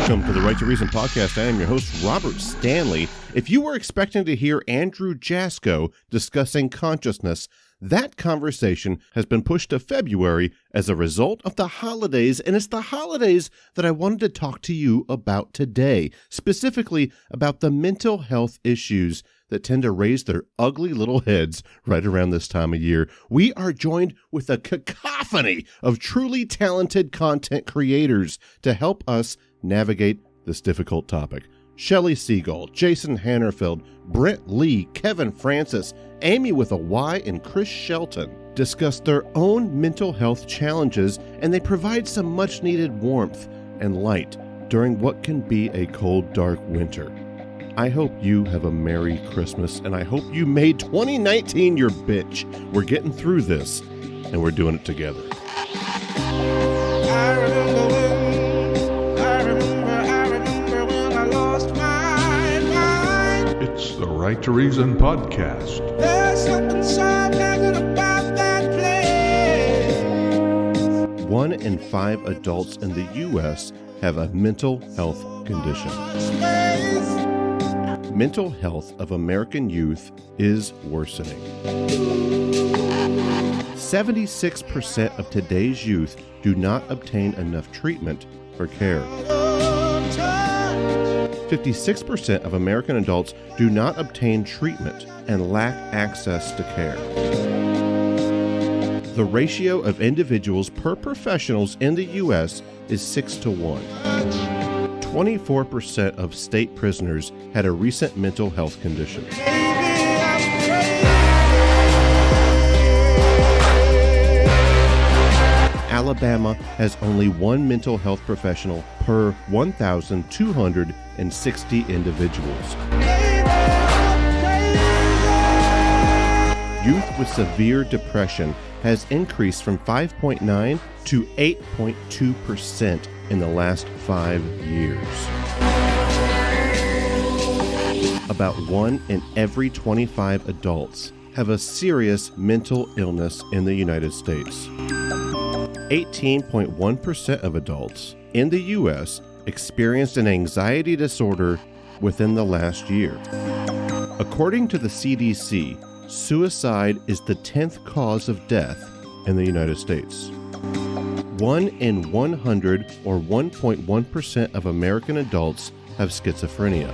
Welcome to the Right to Reason podcast. I am your host, Robert Stanley. If you were expecting to hear Andrew Jasko discussing consciousness, that conversation has been pushed to February as a result of the holidays, and it's the holidays that I wanted to talk to you about today, specifically about the mental health issues that tend to raise their ugly little heads right around this time of year. We are joined with a cacophony of truly talented content creators to help us navigate this difficult topic. Shelley Segal, Jason Hanerfeld, Brent Lee, Kevin Francis, Amy Withawhy, and Chris Shelton discuss their own mental health challenges, and they provide some much-needed warmth and light during what can be a cold, dark winter. I hope you have a Merry Christmas, and I hope you made 2019 your bitch. We're getting through this, and we're doing it together. I remember when I lost my mind. It's the Right to Reason podcast. There's something so magic about that place. 1 in 5 adults in the U.S. have a mental health condition. Mental health of American youth is worsening. 76% of today's youth do not obtain enough treatment or care. 56% of American adults do not obtain treatment and lack access to care. The ratio of individuals per professionals in the U.S. is 6 to 1. 24% of state prisoners had a recent mental health condition. Alabama has only one mental health professional per 1,260 individuals. Youth with severe depression has increased from 5.9 to 8.2% in the last 5 years. About 1 in every 25 adults have a serious mental illness in the United States. 18.1% of adults in the U.S. experienced an anxiety disorder within the last year. According to the CDC, suicide is the 10th cause of death in the United States. 1 in 100, or 1.1% of American adults, have schizophrenia.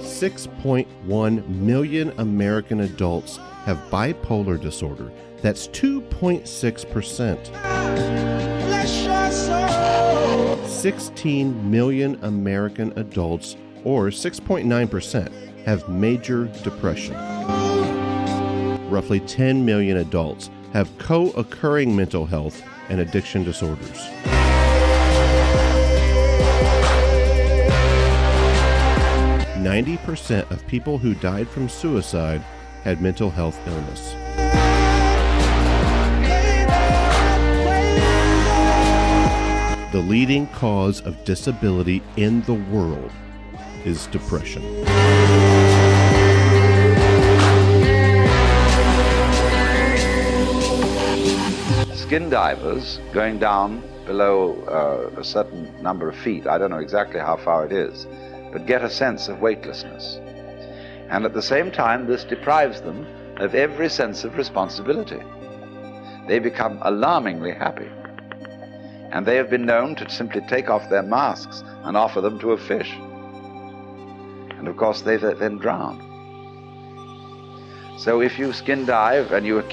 6.1 million American adults have bipolar disorder. That's 2.6%. 16 million American adults, or 6.9%, have major depression. Roughly 10 million adults have co-occurring mental health and addiction disorders. %90 of people who died from suicide had mental health illness. The leading cause of disability in the world is depression. Skin divers going down below a certain number of feet, I don't know exactly how far it is, but get a sense of weightlessness. And at the same time, this deprives them of every sense of responsibility. They become alarmingly happy. And they have been known to simply take off their masks and offer them to a fish. And of course, they then drown. So if you skin dive, and you have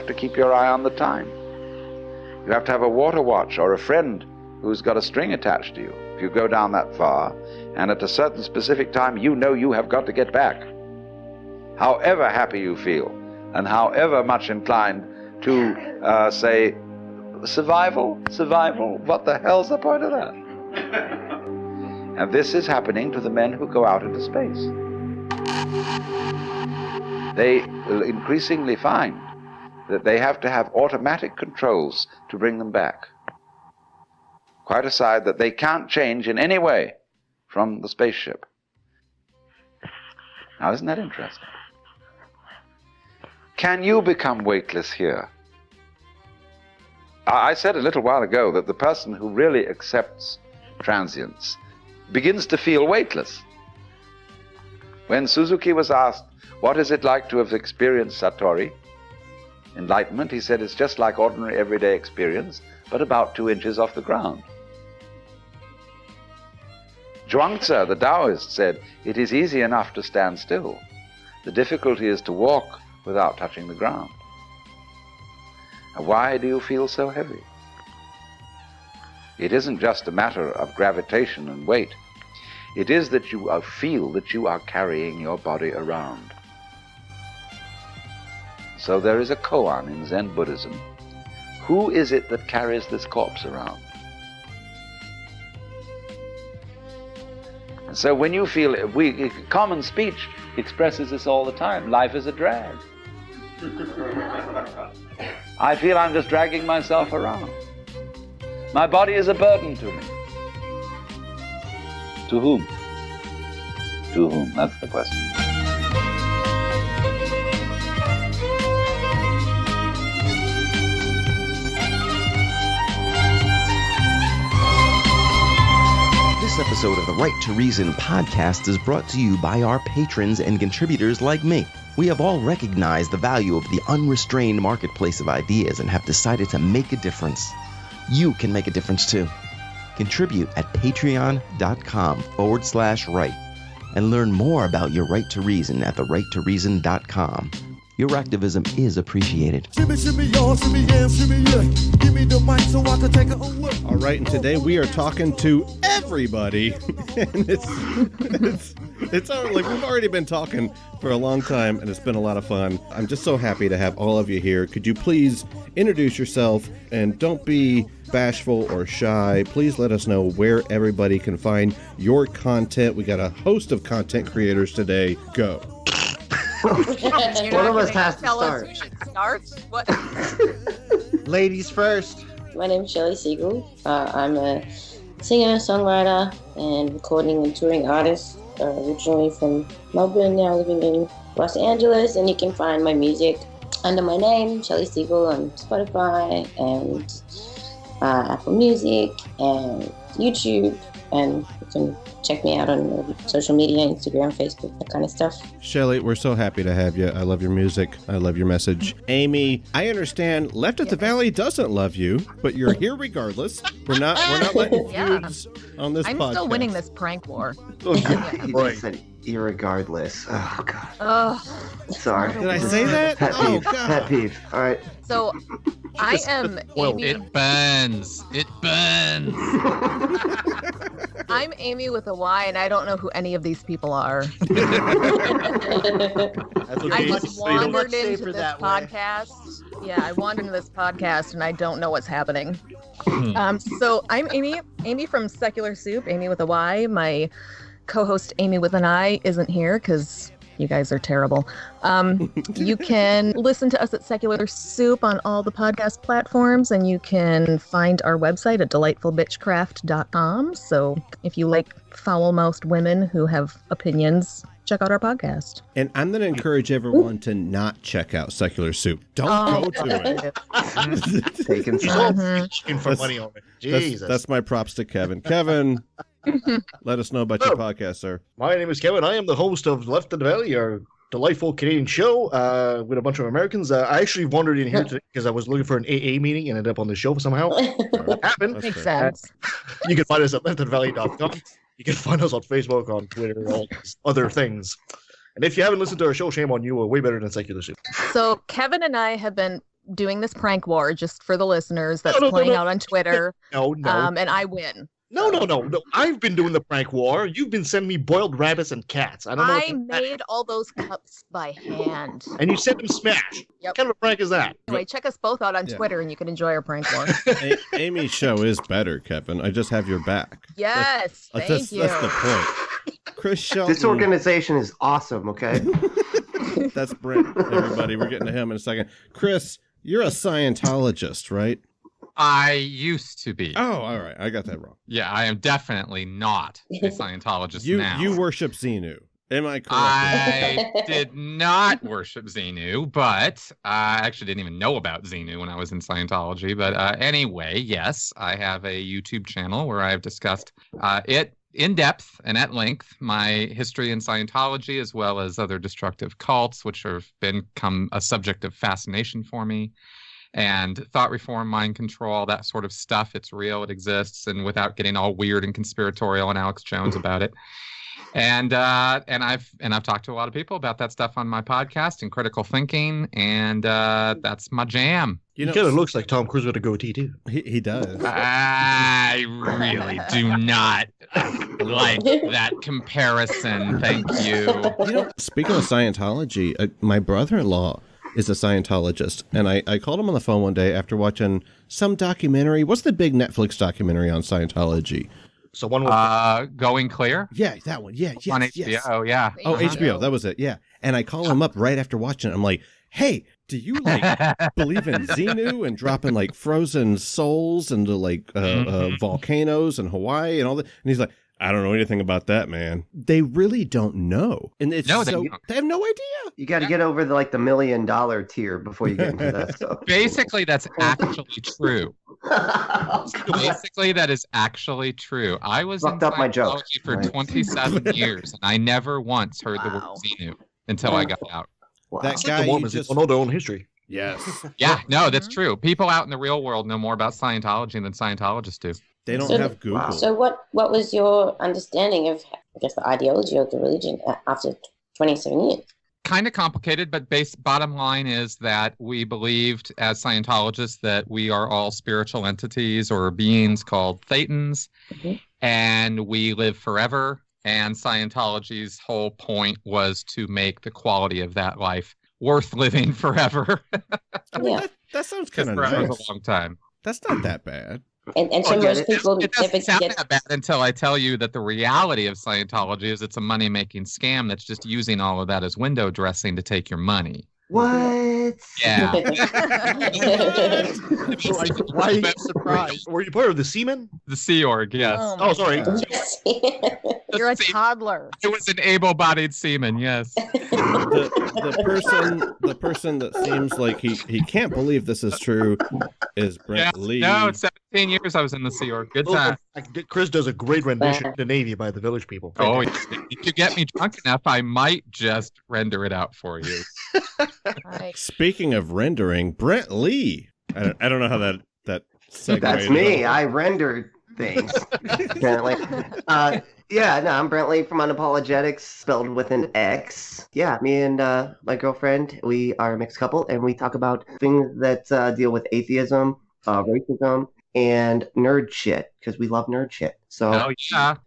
to keep your eye on the time. You have to have a water watch or a friend who's got a string attached to you if you go down that far, and at a certain specific time you know you have got to get back. However happy you feel, and however much inclined to say, survival, what the hell's the point of that? And this is happening to the men who go out into space. They will increasingly find that they have to have automatic controls to bring them back. Quite aside that they can't change in any way from the spaceship. Now, isn't that interesting? Can you become weightless here? I said a little while ago that the person who really accepts transience, begins to feel weightless. When Suzuki was asked, what is it like to have experienced Satori, enlightenment, he said, it's just like ordinary everyday experience, but about 2 inches off the ground. Zhuangzi, the Taoist, said, it is easy enough to stand still. The difficulty is to walk without touching the ground. And why do you feel so heavy? It isn't just a matter of gravitation and weight. It is that you feel that you are carrying your body around. So there is a koan in Zen Buddhism. Who is it that carries this corpse around? And so when you feel, common speech expresses this all the time. Life is a drag. I feel I'm just dragging myself around. My body is a burden to me. To whom? To whom? That's the question. This episode of the Right to Reason podcast is brought to you by our patrons and contributors like me. We have all recognized the value of the unrestrained marketplace of ideas and have decided to make a difference. You can make a difference too. Contribute at patreon.com/right and learn more about your right to reason at therighttoreason.com. Your activism is appreciated. Shimmy, shimmy, y'all, shimmy, yeah, shimmy, yeah. Give me the mic so I can take it away. All right, and today we are talking to everybody, and it's like we've already been talking for a long time, and it's been a lot of fun. I'm just so happy to have all of you here. Could you please introduce yourself, and don't be bashful or shy. Please let us know where everybody can find your content. We got a host of content creators today. Go. One of us has to tell start. us who should start? What? Ladies first. My name is Shelley Segal. I'm a singer, songwriter, and recording and touring artist. Originally from Melbourne, now living in Los Angeles, and you can find my music under my name, Shelley Segal, on Spotify and Apple Music and YouTube, and you can check me out on social media, Instagram, Facebook, that kind of stuff. Shelley, we're so happy to have you. I love your music. I love your message. Amy, I understand Left at the Valley doesn't love you, but you're here regardless. We're not letting feuds on this podcast. I'm still winning this prank war. He said irregardless. Oh, God. Oh, Sorry. Did I say that? Pet Oh, peeve. God. Pet peeve. All right. so I am Amy. It burns. It burns. I'm Amy with a Y, and I don't know who any of these people are. I just wandered into this podcast. Yeah, I wandered into this podcast, and I don't know what's happening. So I'm Amy from Secular Soup, Amy with a Y. My co-host Amy with an I isn't here because you guys are terrible. You can listen to us at Secular Soup on all the podcast platforms, and you can find our website at delightfulbitchcraft.com. So if you like foul-mouthed women who have opinions, check out our podcast. And I'm going to encourage everyone to not check out Secular Soup. Don't go to it. Taking He's all sides. fishing for money on it. Jesus. That's my props to Kevin. Kevin, let us know about your podcast, sir. My name is Kevin. I am the host of Left at the Valley, our delightful Canadian show with a bunch of Americans. I actually wandered in here today because I was looking for an AA meeting and ended up on the show somehow. It happened. That's Makes fair. sense. You can find us at leftatthevalley.com. You can find us on Facebook, on Twitter, all these other things. And if you haven't listened to our show, shame on you. We're way better than Secular Soup. So Kevin and I have been doing this prank war, just for the listeners, that's No. playing out on Twitter, No. and I win. No. I've been doing the prank war. You've been sending me boiled rabbits and cats. I don't know. I made all those cups by hand. And you sent them smash. Yep. What kind of a prank is that? Anyway, check us both out on Yeah. Twitter, and you can enjoy our prank war. Amy's show is better, Kevin. I just have your back. Yes, thank you. That's the point. Chris Shelton. This organization is awesome, okay? That's Brent, everybody. We're getting to him in a second. Chris, you're a Scientologist, right? I used to be. Oh, all right. I got that wrong. Yeah, I am definitely not a Scientologist now. You worship Xenu. Am I correct? I did not worship Xenu, but I actually didn't even know about Xenu when I was in Scientology. But anyway, yes, I have a YouTube channel where I've discussed it in depth and at length, my history in Scientology, as well as other destructive cults, which have become a subject of fascination for me. And thought reform, mind control, that sort of stuff. It's real, it exists, and without getting all weird and conspiratorial and Alex Jones about it. And I've talked to a lot of people about that stuff on my podcast and critical thinking, and that's my jam. He kind of looks like Tom Cruise with a goatee too. He does. I really do not like that comparison. Thank you. Speaking of Scientology, my brother-in-law is a Scientologist, and I called him on the phone one day after watching some documentary. What's the big Netflix documentary on Scientology? So one was Going Clear? Yeah, that one. Yeah, on HBO, yeah. Oh, HBO, that was it, yeah. And I call him up right after watching it. I'm like, hey, do you believe in Xenu and dropping like frozen souls into like volcanoes in Hawaii and all that? And he's like, I don't know anything about that, man. They really don't know. And it's they have no idea. You got to get over the $1 million tier before you get into that stuff. Basically, that's actually true. Basically, that is actually true. I was in Scientology for 27 years, and I never once heard the word Xenu until I got out. Wow. That guy, the just know their own history. Yes. Yeah, no, that's true. People out in the real world know more about Scientology than Scientologists do. They don't have Google. Wow. So what was your understanding of, I guess, the ideology of the religion after 27 years? Kind of complicated, but bottom line is that we believed as Scientologists that we are all spiritual entities or beings called Thetans, and we live forever. And Scientology's whole point was to make the quality of that life worth living forever. I mean, that sounds kind of nice. For a long time. That's not that bad. And so most people it doesn't sound that bad until I tell you that the reality of Scientology is it's a money-making scam that's just using all of that as window dressing to take your money. What? Yeah. Why are you surprised? Were you part of the Seamen? The Sea Org, yes. Oh, sorry. You're a toddler. I was an able-bodied seaman, yes. The person that seems like he can't believe this is true is Brent Lee. No, it's 17 years I was in the Sea Org. Good time. Chris does a great rendition of the Navy by the Village People. Oh, if you get me drunk enough, I might just render it out for you. Right. Speaking of rendering, Brent Lee. I don't know how that segued. That's me. I rendered things, apparently. I'm Brent Lee from Unapologetics, spelled with an X. Yeah, me and my girlfriend, we are a mixed couple, and we talk about things that deal with atheism, racism, and nerd shit, because we love nerd shit. So,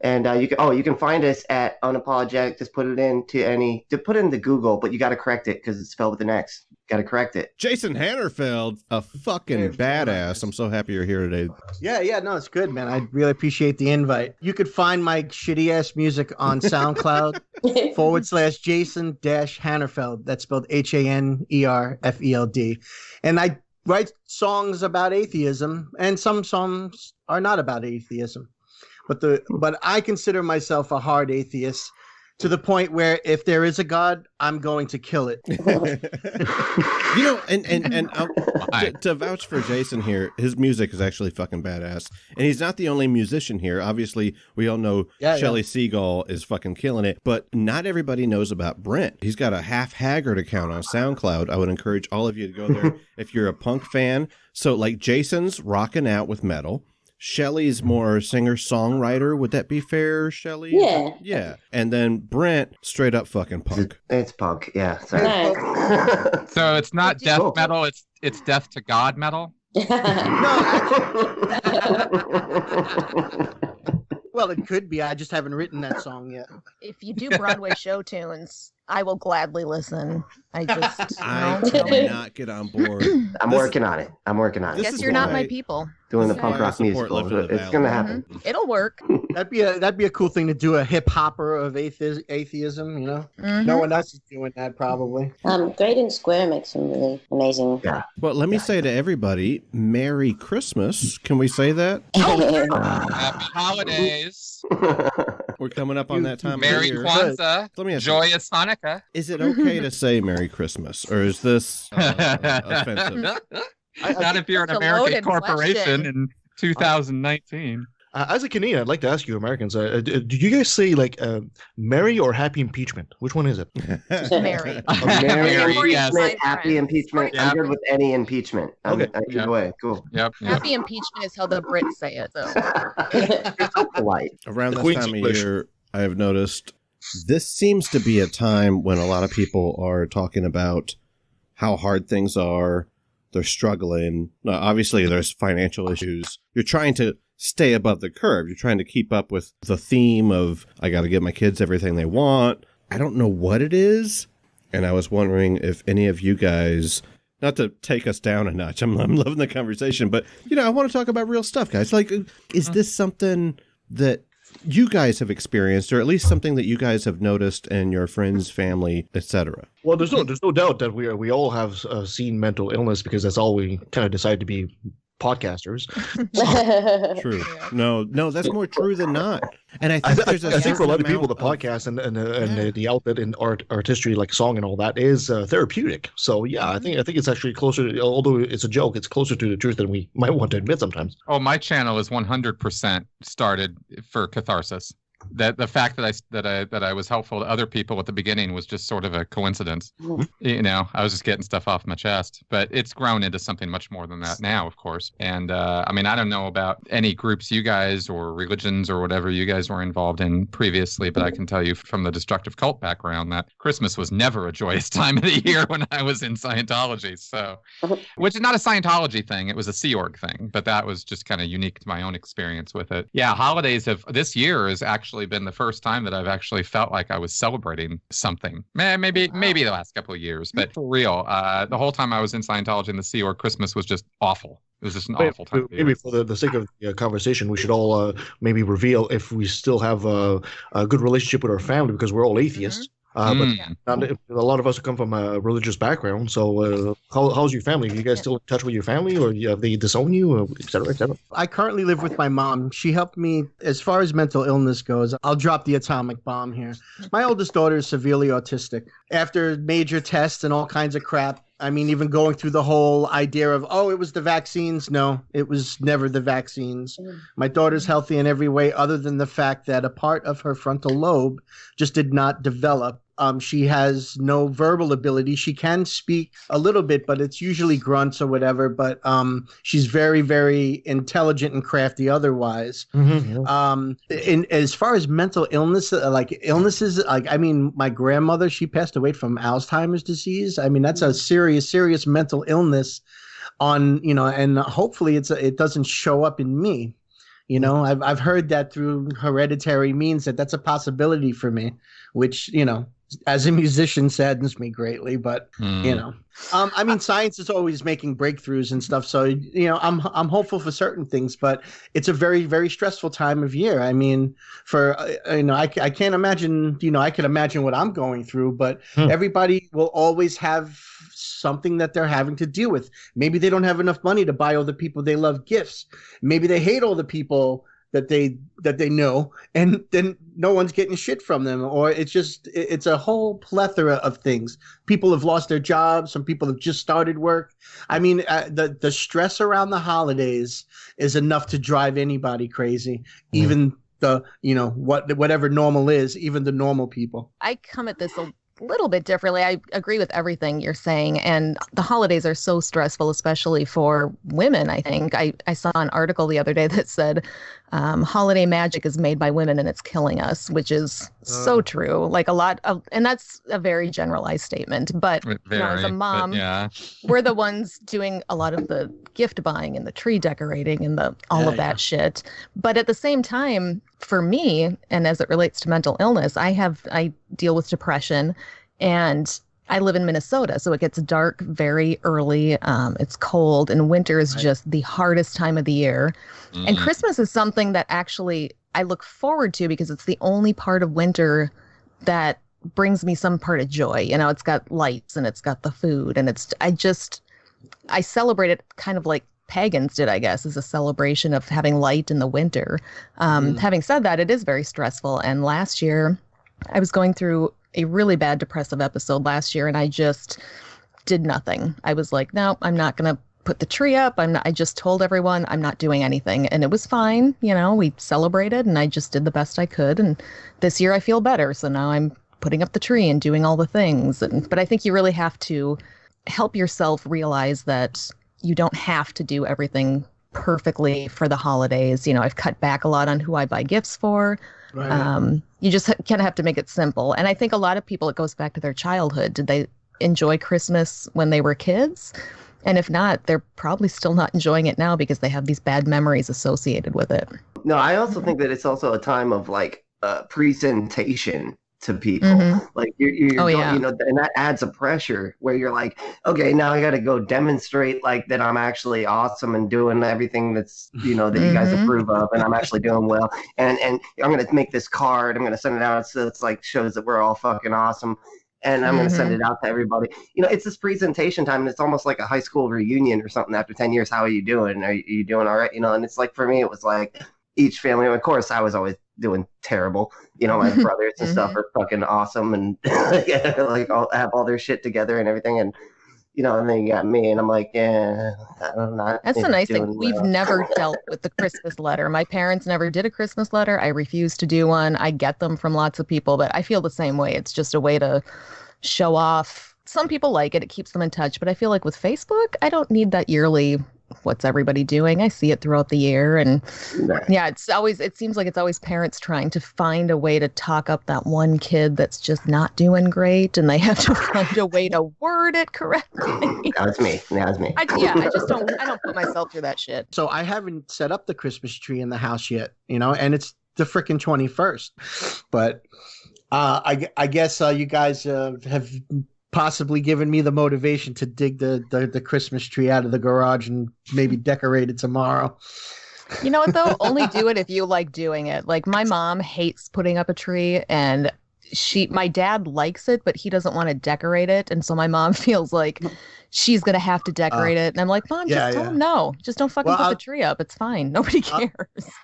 and you can find us at Unapologetic. Just put it into Google, but you got to correct it because it's spelled with an X. Got to correct it. Jason Hanerfeld, a fucking badass. I'm so happy you're here today. Yeah, no, it's good, man. I really appreciate the invite. You could find my shitty ass music on SoundCloud /Jason-Hanerfeld. That's spelled Hanerfeld. And I write songs about atheism, and some songs are not about atheism. But I consider myself a hard atheist, to the point where if there is a God, I'm going to kill it. To vouch for Jason here, his music is actually fucking badass. And he's not the only musician here. Obviously, we all know Shelley Segal is fucking killing it, but not everybody knows about Brent. He's got a Half Haggard account on SoundCloud. I would encourage all of you to go there if you're a punk fan. So like Jason's rocking out with metal. Shelley's more singer-songwriter. Would that be fair, Shelley? Yeah. Yeah. And then Brent, straight up fucking punk. It's punk, yeah. Sorry. So it's not death metal, it's death to God metal? Well, it could be. I just haven't written that song yet. If you do Broadway show tunes, I will gladly listen. I just I cannot get on board. I'm working on it. I guess you're not my people. Doing the punk rock musical. It's going to happen. Mm-hmm. It'll work. That'd be a cool thing to do, a hip hopper of atheism, you know? Mm-hmm. No one else is doing that, probably. Graydon Square makes some really amazing. Yeah. Well, let me say to everybody, Merry Christmas. Can we say that? Happy holidays. We're coming up on that time Merry of year. Kwanzaa. Let me ask Joyous Hanukkah. Is it okay to say Merry Christmas, or is this offensive? Not if you're an American corporation in 2019. As a Canadian, I'd like to ask you, Americans, do you guys say like Merry or Happy Impeachment? Which one is it? Merry. Merry yes. impeachment, happy impeachment. I'm good with any impeachment. Okay. Either way, cool. Yep. Happy impeachment is how the Brits say it, though. It's so polite. Around The this Queen's time of English. year, I have noticed this seems to be a time when a lot of people are talking about how hard things are. They're struggling. Now, obviously, there's financial issues. You're trying to stay above the curve. You're trying to keep up with the theme of, I got to give my kids everything they want. I don't know what it is. And I was wondering if any of you guys, not to take us down a notch, I'm loving the conversation, but, I want to talk about real stuff, guys. Like, is this something that you guys have experienced, or at least something that you guys have noticed in your friends, family, etc.? Well, there's no doubt that we all have seen mental illness, because that's all we kind of decide to be, podcasters. True. No, that's more true than not. And I think for a lot of people, the podcast and the outlet in artistry, like song and all that, is therapeutic. So yeah, I think it's actually closer to, although it's a joke, it's closer to the truth than we might want to admit sometimes. Oh, my channel is 100% started for catharsis. That the fact that I was helpful to other people at the beginning was just sort of a coincidence. I was just getting stuff off my chest, but it's grown into something much more than that now, of course. And I don't know about any groups you guys or religions or whatever you guys were involved in previously, but I can tell you from the destructive cult background that Christmas was never a joyous time of the year when I was in Scientology. So, which is not a Scientology thing; it was a Sea Org thing, but that was just kind of unique to my own experience with it. Yeah, holidays this year is actually been the first time that I've actually felt like I was celebrating something. Maybe the last couple of years, but for real, the whole time I was in Scientology and the Sea Org, Christmas was just awful. It was just an awful time. Maybe for the sake of the conversation, we should all maybe reveal if we still have a good relationship with our family, because we're all atheists. But a lot of us come from a religious background. So how's your family? Are you guys still in touch with your family, or have they disown you, or et cetera, et cetera? I currently live with my mom. She helped me as far as mental illness goes. I'll drop the atomic bomb here. My oldest daughter is severely autistic. After major tests and all kinds of crap, even going through the whole idea of, it was the vaccines. No, it was never the vaccines. My daughter's healthy in every way other than the fact that a part of her frontal lobe just did not develop. She has no verbal ability. She can speak a little bit, but it's usually grunts or whatever. But she's very, very intelligent and crafty otherwise. As far as mental illness, my grandmother, she passed away from Alzheimer's disease. That's a serious mental illness and hopefully it doesn't show up in me. I've heard that through hereditary means that's a possibility for me, which, as a musician saddens me greatly, but science is always making breakthroughs and stuff. So, I'm hopeful for certain things, but it's a very, very stressful time of year. I can't imagine, I can imagine what I'm going through, but everybody will always have something that they're having to deal with. Maybe they don't have enough money to buy all the people they love gifts. Maybe they hate all the people that they know, and then no one's getting shit from them, or it's a whole plethora of things. People have lost their jobs. Some people have just started work. The stress around the holidays is enough to drive anybody crazy, even whatever normal is, even the normal people. I come at this a little bit differently. I agree with everything you're saying, and the holidays are so stressful, especially for women. I think I saw an article the other day that said holiday magic is made by women and it's killing us, which is so true. Like and that's a very generalized statement, but as a mom, we're the ones doing a lot of the gift buying and the tree decorating and all of that shit. But at the same time, for me, and as it relates to mental illness, I deal with depression, and I live in Minnesota, so it gets dark very early. It's cold, and winter is just the hardest time of the year. And Christmas is something that actually I look forward to because it's the only part of winter that brings me some part of joy. You know, it's got lights and it's got the food, and I celebrate it kind of like pagans did, I guess, as a celebration of having light in the winter. Having said that, it is very stressful. And last year I was going through a really bad depressive episode last year, and I just did nothing. I was like, no, I'm not going to put the tree up. I just told everyone I'm not doing anything, and it was fine. You know, we celebrated and I just did the best I could. And this year I feel better. So now I'm putting up the tree and doing all the things. But I think you really have to help yourself realize that you don't have to do everything perfectly for the holidays. You know, I've cut back a lot on who I buy gifts for. Right. You just kind of have to make it simple. And I think a lot of people, it goes back to their childhood. Did they enjoy Christmas when they were kids? And if not, they're probably still not enjoying it now because they have these bad memories associated with it. No, I also think that it's also a time of like presentation to people. Like you're going, you know, and that adds a pressure where you're like, okay, now I got to go demonstrate like that I'm actually awesome and doing everything that's, you know, that you guys approve of, and I'm actually doing well. And I'm going to make this card. I'm going to send it out so it's like shows that we're all fucking awesome. And I'm going to send it out to everybody. You know, it's this presentation time, and it's almost like a high school reunion or something after 10 years. How are you doing? Are you doing all right? You know, and it's like, for me, it was like each family, of course, I was always doing terrible. You know, my brothers and stuff are fucking awesome and like have all their shit together and everything. And, you know, and then you got me, and I'm like, I'm not. That's the nice thing. We've never dealt with the Christmas letter. My parents never did a Christmas letter. I refuse to do one. I get them from lots of people, but I feel the same way. It's just a way to show off. Some people like it. It keeps them in touch. But I feel like with Facebook, I don't need that yearly, what's everybody doing? I see it throughout the year. And yeah, it seems like it's always parents trying to find a way to talk up that one kid that's just not doing great. And they have to find a way to word it correctly. That's me. I don't put myself through that shit. So I haven't set up the Christmas tree in the house yet, you know, and it's the frickin' 21st. But I guess you guys have possibly given me the motivation to dig the Christmas tree out of the garage and maybe decorate it tomorrow. You know what, though? Only do it if you like doing it. Like, my mom hates putting up a tree, and my dad likes it, but he doesn't want to decorate it. And so my mom feels like she's going to have to decorate it. And I'm like, Mom, just tell him no. Just don't fucking put the tree up. It's fine. Nobody cares.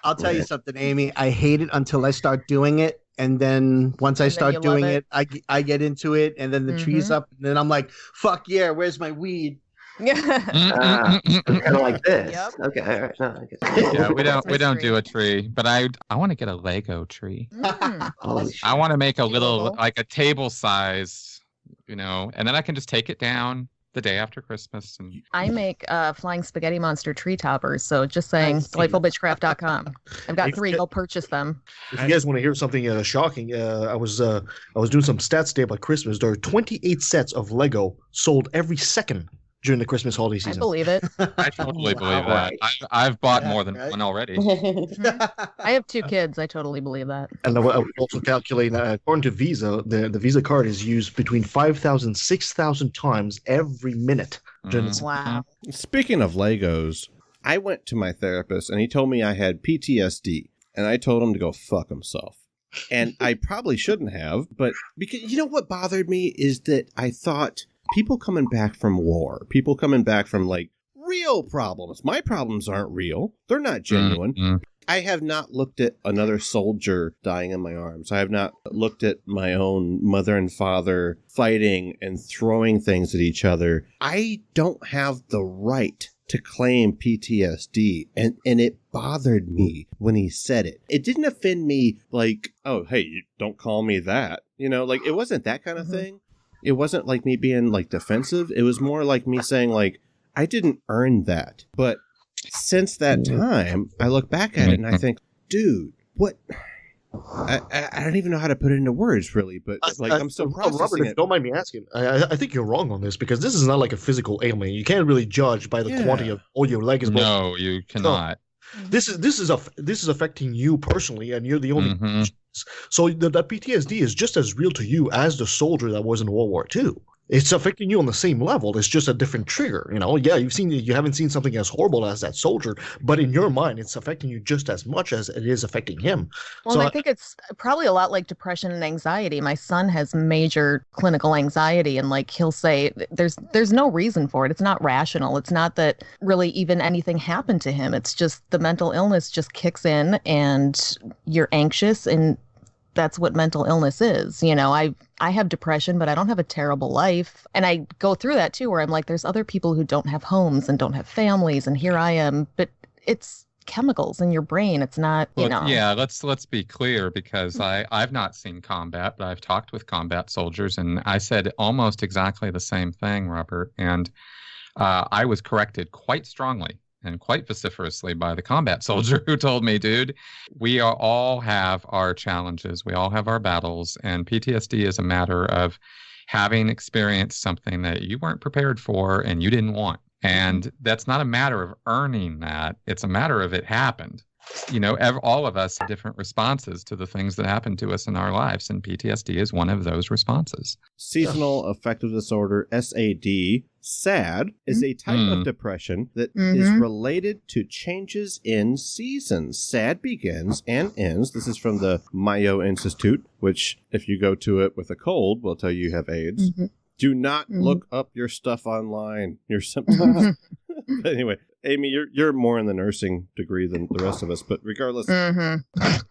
I'll tell you something, Amy. I hate it until I start doing it. And then once I start doing it, I get into it, and then the tree's up, and then I'm like, fuck yeah, where's my weed? Kind of like this. Yep. Okay, all right. No, yeah, we don't do a tree, but I want to get a Lego tree. I want to make a little, like a table size, you know, and then I can just take it down the day after Christmas. And I make flying spaghetti monster tree toppers. So just saying, delightfulbitchcraft.com. I've got 3. I'll purchase them. If you guys want to hear something shocking, I was doing some stats today about Christmas. There are 28 sets of Lego sold every second during the Christmas holiday season. I believe it. I totally believe that. I've bought more than one already. I have 2 kids. I totally believe that. And I was also calculating, according to Visa, the Visa card is used between 5,000 6,000 times every minute. Wow. Speaking of Legos, I went to my therapist and he told me I had PTSD, and I told him to go fuck himself. And I probably shouldn't have, but because you know what bothered me is that I thought people coming back from war, people coming back from like real problems. My problems aren't real. They're not genuine. I have not looked at another soldier dying in my arms. I have not looked at my own mother and father fighting and throwing things at each other. I don't have the right to claim PTSD. And it bothered me when he said it. It didn't offend me like, oh, hey, don't call me that. You know, like it wasn't that kind of thing. It wasn't like me being like defensive. It was more like me saying like, I didn't earn that. But since that time, I look back at it and I think, dude, what? I don't even know how to put it into words, really. But like, I'm still processing it. Don't mind me asking. I think you're wrong on this because this is not like a physical ailment. You can't really judge by the quantity of all your leg is. No, you cannot. So, this is affecting you personally, and you're the only. So that PTSD is just as real to you as the soldier that was in World War II. it's affecting you on the same level. It's just a different trigger. Yeah, you haven't seen something as horrible as that soldier, but in your mind, it's affecting you just as much as it is affecting him. Well, so I think it's probably a lot like depression and anxiety. My son has major clinical anxiety, and like he'll say there's no reason for it. It's not rational. It's not that really even anything happened to him. It's just the mental illness just kicks in and you're anxious, and that's what mental illness is. I have depression, but I don't have a terrible life. And I go through that too, where I'm like, there's other people who don't have homes and don't have families, and here I am. But it's chemicals in your brain. It's not, Yeah, let's be clear, because I've not seen combat, but I've talked with combat soldiers, and I said almost exactly the same thing, Robert. And I was corrected quite strongly and quite vociferously by the combat soldier who told me, dude, we all have our challenges. We all have our battles. And PTSD is a matter of having experienced something that you weren't prepared for and you didn't want. And that's not a matter of earning that. It's a matter of it happened. All of us have different responses to the things that happen to us in our lives, and PTSD is one of those responses. Seasonal affective disorder, SAD, is a type of depression that is related to changes in seasons. SAD begins and ends. This is from the Mayo Institute, which, if you go to it with a cold, will tell you have AIDS. Do not look up your stuff online, your symptoms. But anyway, Amy, you're more in the nursing degree than the rest of us, but regardless,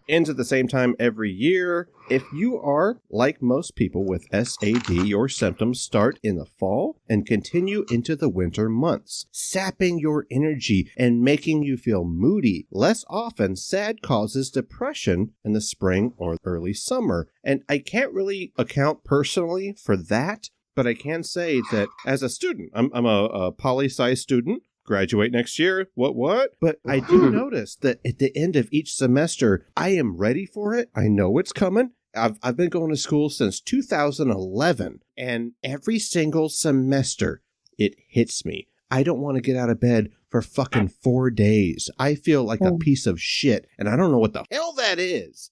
ends at the same time every year. If you are like most people with SAD, your symptoms start in the fall and continue into the winter months, sapping your energy and making you feel moody. Less often, SAD causes depression in the spring or early summer. And I can't really account personally for that, but I can say that as a student, I'm a poli-sci student, graduate next year, what? But I do notice that at the end of each semester, I am ready for it. I know it's coming. I've been going to school since 2011, and every single semester, it hits me. I don't want to get out of bed for fucking 4 days. I feel like a piece of shit, and I don't know what the hell that is.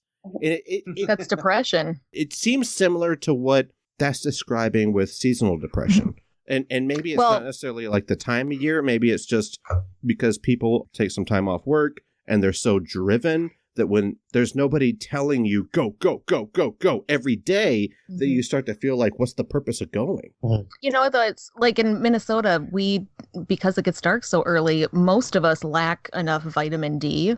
That's depression. It seems similar to what that's describing with seasonal depression. And maybe it's not necessarily like the time of year. Maybe it's just because people take some time off work and they're so driven that when there's nobody telling you go, go, go, go, go every day, that you start to feel like, what's the purpose of going? Though, it's like in Minnesota, because it gets dark so early, most of us lack enough vitamin D.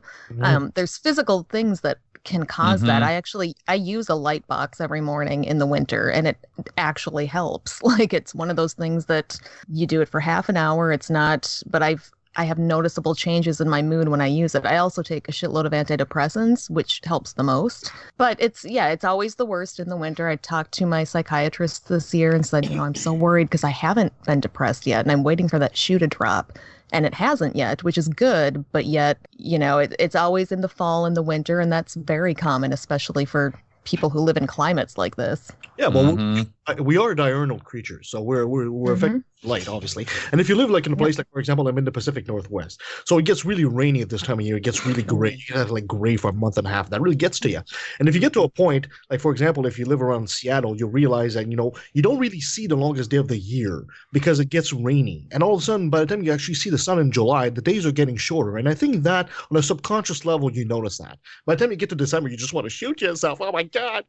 There's physical things that can cause that. I use a light box every morning in the winter, and it actually helps. Like, it's one of those things that you do it for half an hour. It's not, but I have noticeable changes in my mood when I use it. I also take a shitload of antidepressants, which helps the most. But it's always the worst in the winter. I talked to my psychiatrist this year and said, I'm so worried because I haven't been depressed yet, and I'm waiting for that shoe to drop. And it hasn't yet, which is good. But yet, it's always in the fall and the winter, and that's very common, especially for people who live in climates like this. Yeah, well, we are diurnal creatures, so we're affected by light, obviously. And if you live like in a place like, for example, I'm in the Pacific Northwest, so it gets really rainy at this time of year. It gets really gray. You have like gray for a month and a half. That really gets to you. And if you get to a point, like for example, if you live around Seattle, you realize that you don't really see the longest day of the year because it gets rainy. And all of a sudden, by the time you actually see the sun in July, the days are getting shorter. And I think that on a subconscious level, you notice that. By the time you get to December, you just want to shoot yourself. Oh my God.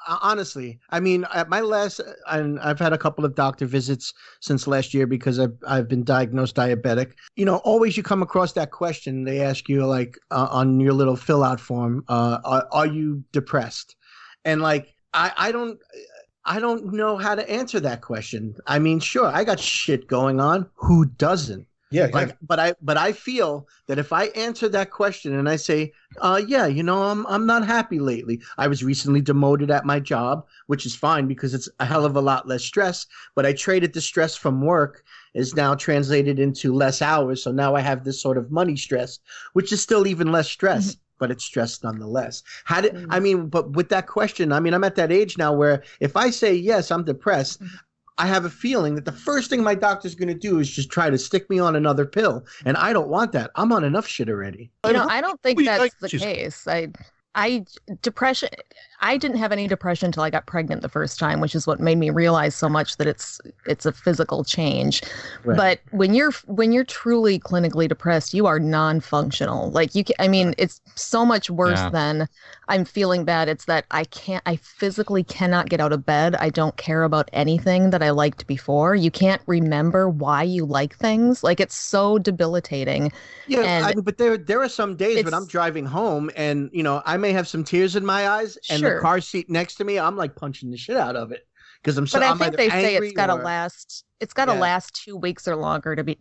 Honestly, I mean, at my and I've had a couple of doctor visits since last year because I've been diagnosed diabetic. Always you come across that question. They ask you like on your little fill out form, are you depressed? And like, I don't know how to answer that question. I mean, sure, I got shit going on. Who doesn't? Yeah, like, but I feel that if I answer that question and I say, I'm not happy lately. I was recently demoted at my job, which is fine because it's a hell of a lot less stress. But I traded the stress from work is now translated into less hours. So now I have this sort of money stress, which is still even less stress. But it's stress nonetheless. But with that question, I'm at that age now where if I say, yes, I'm depressed, I have a feeling that the first thing my doctor's going to do is just try to stick me on another pill. And I don't want that. I'm on enough shit already. I don't think that's the case. Depression, I didn't have any depression until I got pregnant the first time, which is what made me realize so much that it's a physical change. Right. But when you're truly clinically depressed, you are non-functional. Like it's so much worse than I'm feeling bad. It's that I physically cannot get out of bed. I don't care about anything that I liked before. You can't remember why you like things. Like, it's so debilitating. Yeah, but there are some days when I'm driving home and, I may have some tears in my eyes, and the car seat next to me, I'm like punching the shit out of it because I'm so. But I think they say it's got to last. It's got to last 2 weeks or longer to be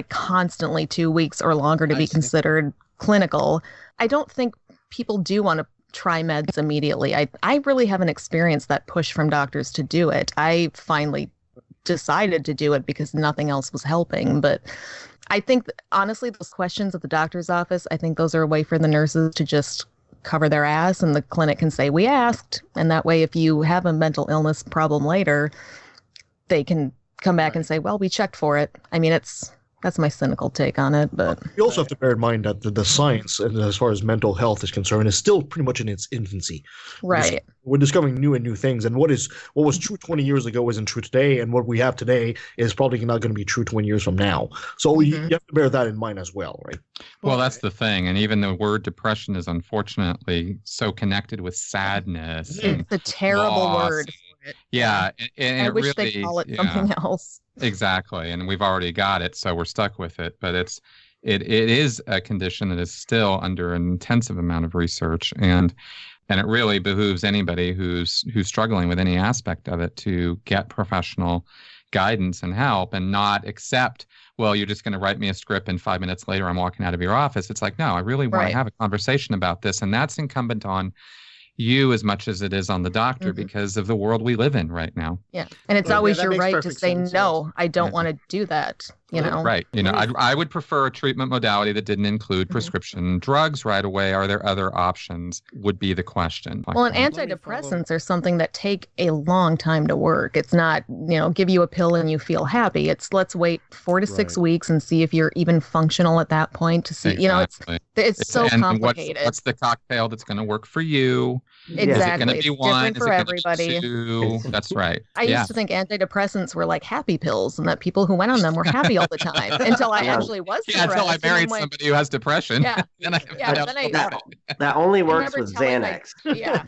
constantly 2 weeks or longer to be considered clinical. I don't think people do want to try meds immediately. I really haven't experienced that push from doctors to do it. I finally decided to do it because nothing else was helping, but. I think, honestly, those questions at the doctor's office, I think those are a way for the nurses to just cover their ass, and the clinic can say, we asked. And that way, if you have a mental illness problem later, they can come back and say, well, we checked for it. I mean, that's my cynical take on it. But you also have to bear in mind that the science, as far as mental health is concerned, is still pretty much in its infancy. Right. We're discovering new things, and what was true 20 years ago isn't true today, and what we have today is probably not going to be true 20 years from now. So you have to bear that in mind as well, right? Well, that's the thing, and even the word depression is unfortunately so connected with sadness. It's a terrible word. Yeah, and I wish they call it something else. Exactly, and we've already got it, so we're stuck with it. But it is a condition that is still under an intensive amount of research, and it really behooves anybody who's struggling with any aspect of it to get professional guidance and help, and not accept, well, you're just going to write me a script and 5 minutes later I'm walking out of your office. It's like, no, I really want to have a conversation about this, and that's incumbent on you as much as it is on the doctor because of the world we live in right now. Yeah. And it's always your right to say, no, I don't want to do that. Right. I would prefer a treatment modality that didn't include prescription drugs right away. Are there other options would be the question. Well, and antidepressants are something that take a long time to work. It's not, give you a pill and you feel happy. It's let's wait 4 to 6 weeks and see if you're even functional at that point to see, it's so complicated. What's the cocktail that's going to work for you? Exactly. Is it going to be one? Different for everybody. That's right. I used to think antidepressants were like happy pills and that people who went on them were happy all the time until I actually was depressed. Until I married somebody who has depression. Yeah. That only works with Xanax.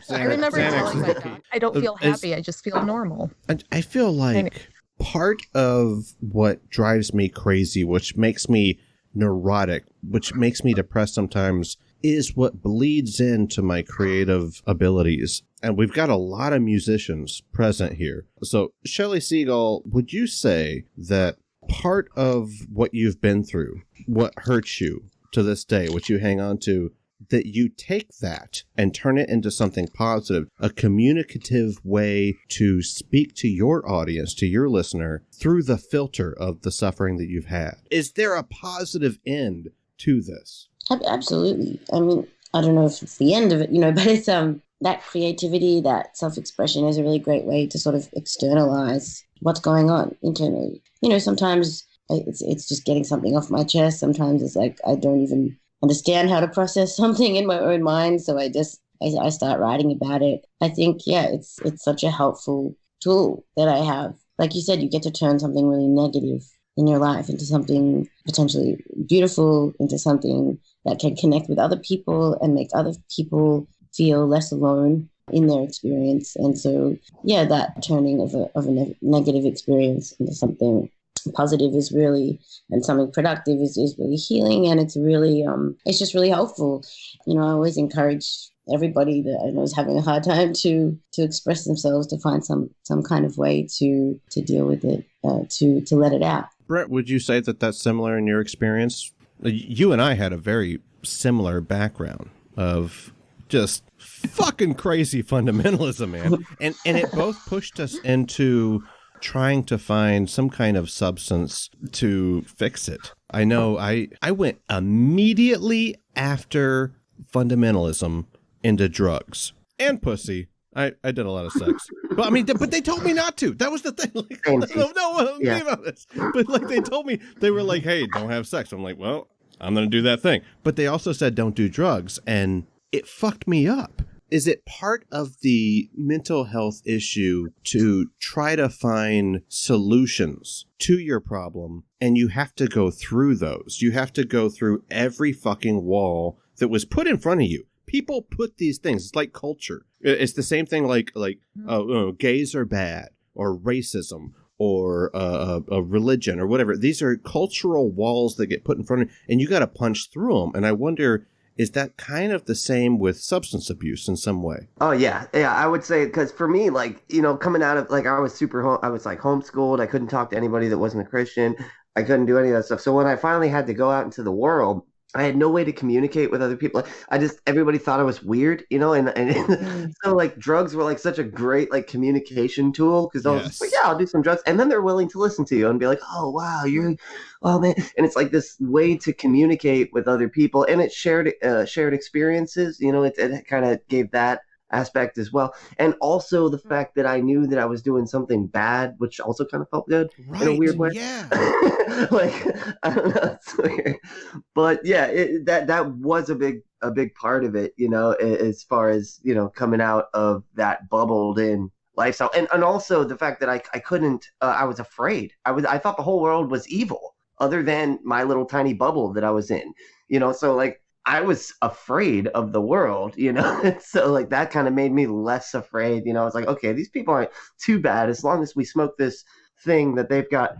I remember telling my doc, I don't feel happy. I just feel normal. I feel like part of what drives me crazy, which makes me neurotic, which makes me depressed sometimes, is what bleeds into my creative abilities. And we've got a lot of musicians present here. So, Shelley Segal, would you say that part of what you've been through, what hurts you to this day, what you hang on to, that you take that and turn it into something positive, a communicative way to speak to your audience, to your listener, through the filter of the suffering that you've had? Is there a positive end to this? Absolutely. I mean, I don't know if it's the end of it, but it's that creativity, that self-expression is a really great way to sort of externalize what's going on internally. Sometimes it's just getting something off my chest. Sometimes it's like I don't even understand how to process something in my own mind, so I start writing about it. I think it's such a helpful tool that I have. Like you said, you get to turn something really negative in your life into something potentially beautiful, into something that can connect with other people and make other people feel less alone in their experience. And so, that turning of a negative experience into something positive is really, and something productive is really healing. And it's really, it's just really helpful. I always encourage everybody that I know is having a hard time to express themselves, to find some kind of way to deal with it, to let it out. Brent, would you say that that's similar in your experience? You and I had a very similar background of just fucking crazy fundamentalism, man. And it both pushed us into trying to find some kind of substance to fix it. I know I went immediately after fundamentalism into drugs and pussy. I did a lot of sex, but they told me not to. That was the thing. Like, about this. But they told me, they were like, "Hey, don't have sex." I'm like, "Well, I'm going to do that thing." But they also said, "Don't do drugs." And it fucked me up. Is it part of the mental health issue to try to find solutions to your problem, and you have to go through those? You have to go through every fucking wall that was put in front of you. People put these things. It's like culture. It's the same thing like gays are bad, or racism, or a religion, or whatever. These are cultural walls that get put in front of you, and you got to punch through them. And I wonder, is that kind of the same with substance abuse in some way? Oh, yeah. Yeah, I would say, because for me, like, you know, coming out of, like, I was like homeschooled. I couldn't talk to anybody that wasn't a Christian. I couldn't do any of that stuff. So when I finally had to go out into the world, I had no way to communicate with other people. Everybody thought I was weird, you know, and so like drugs were like such a great like communication tool, because I was just like, yeah, I'll do some drugs. And then they're willing to listen to you and be like, oh, wow, oh man. And it's like this way to communicate with other people, and it's shared experiences, you know, it kind of gave that aspect as well. And also the fact that I knew that I was doing something bad, which also kind of felt good in a weird way. Yeah. Like, I don't know, it's weird. But yeah, that was a big part of it, you know, as far as, you know, coming out of that bubbled in lifestyle. And also the fact that I couldn't, I was afraid. I thought the whole world was evil other than my little tiny bubble that I was in, you know, so like, I was afraid of the world, you know, so like that kind of made me less afraid. You know, I was like, okay, these people aren't too bad as long as we smoke this thing that they've got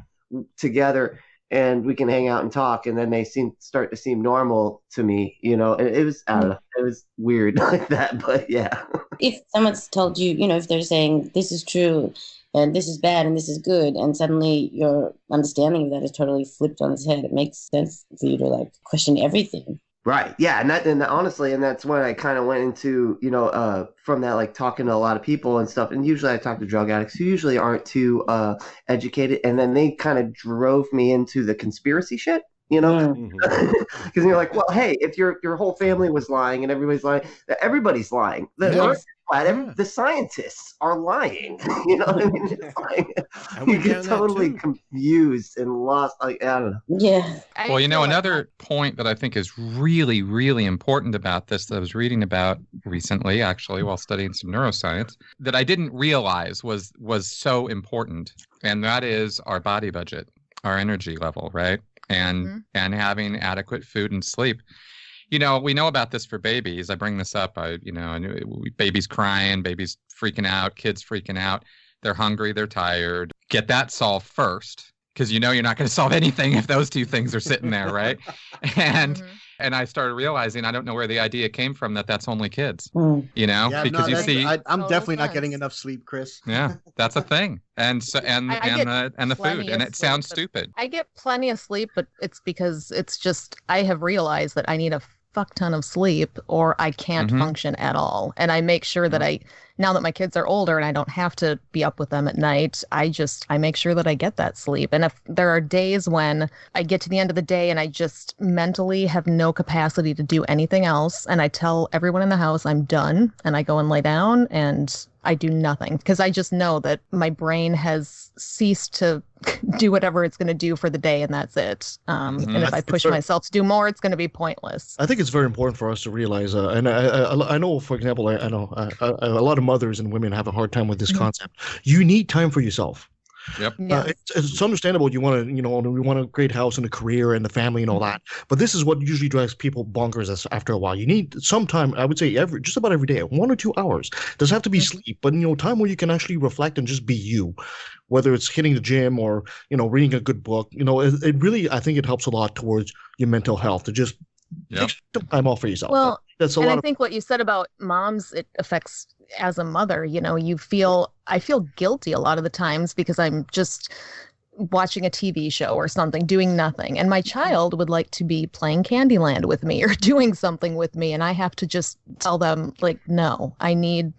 together and we can hang out and talk, and then they start to seem normal to me, you know. And it was, I don't know, it was weird like that, but yeah. If someone's told you, you know, if they're saying this is true and this is bad and this is good, and suddenly your understanding of that is totally flipped on its head, it makes sense for you to like question everything. Right. Yeah. And honestly, and that's when I kind of went into, you know, from that, like talking to a lot of people and stuff. And usually I talk to drug addicts who usually aren't too educated. And then they kind of drove me into the conspiracy shit, you know, because you're like, well, hey, if your whole family was lying and everybody's lying. The scientists are lying. You know what I mean? It's like, you get totally confused and lost. Like, I don't know. Yeah. Well, you know, another point that I think is really, really important about this that I was reading about recently, actually, while studying some neuroscience, that I didn't realize was so important, and that is our body budget, our energy level, right? And having adequate food and sleep. You know, we know about this for babies. I bring this up. Babies crying, babies freaking out, kids freaking out. They're hungry, they're tired. Get that solved first, because you know you're not going to solve anything if those two things are sitting there, right? And I started realizing, I don't know where the idea came from that that's only kids, you know, because you see, I'm definitely not getting enough sleep, Chris. Yeah, that's a thing. And so, and the food, and it sounds stupid. I get plenty of sleep, but it's because it's just, I have realized that I need a fuck ton of sleep or I can't function at all. And I make sure that now that my kids are older and I don't have to be up with them at night, I make sure that I get that sleep. And if there are days when I get to the end of the day and I just mentally have no capacity to do anything else, and I tell everyone in the house I'm done, and I go and lay down and I do nothing, because I just know that my brain has ceased to do whatever it's going to do for the day, and that's it. And if I push myself to do more, it's going to be pointless. I think it's very important for us to realize, and I know, for example, I know a lot of mothers and women have a hard time with this concept. You need time for yourself. Yep. It's understandable. You want to, we want a great house and a career and the family and all that. But this is what usually drives people bonkers after a while. You need some time, I would say just about every day, 1 or 2 hours. Doesn't have to be sleep, but, time where you can actually reflect and just be you, whether it's hitting the gym or, reading a good book. It really, I think it helps a lot towards your mental health to just take some time off for yourself. Well, I think what you said about moms, it affects as a mother, I feel guilty a lot of the times because I'm just watching a TV show or something, doing nothing. And my child would like to be playing Candyland with me or doing something with me. And I have to just tell them, like, no, I need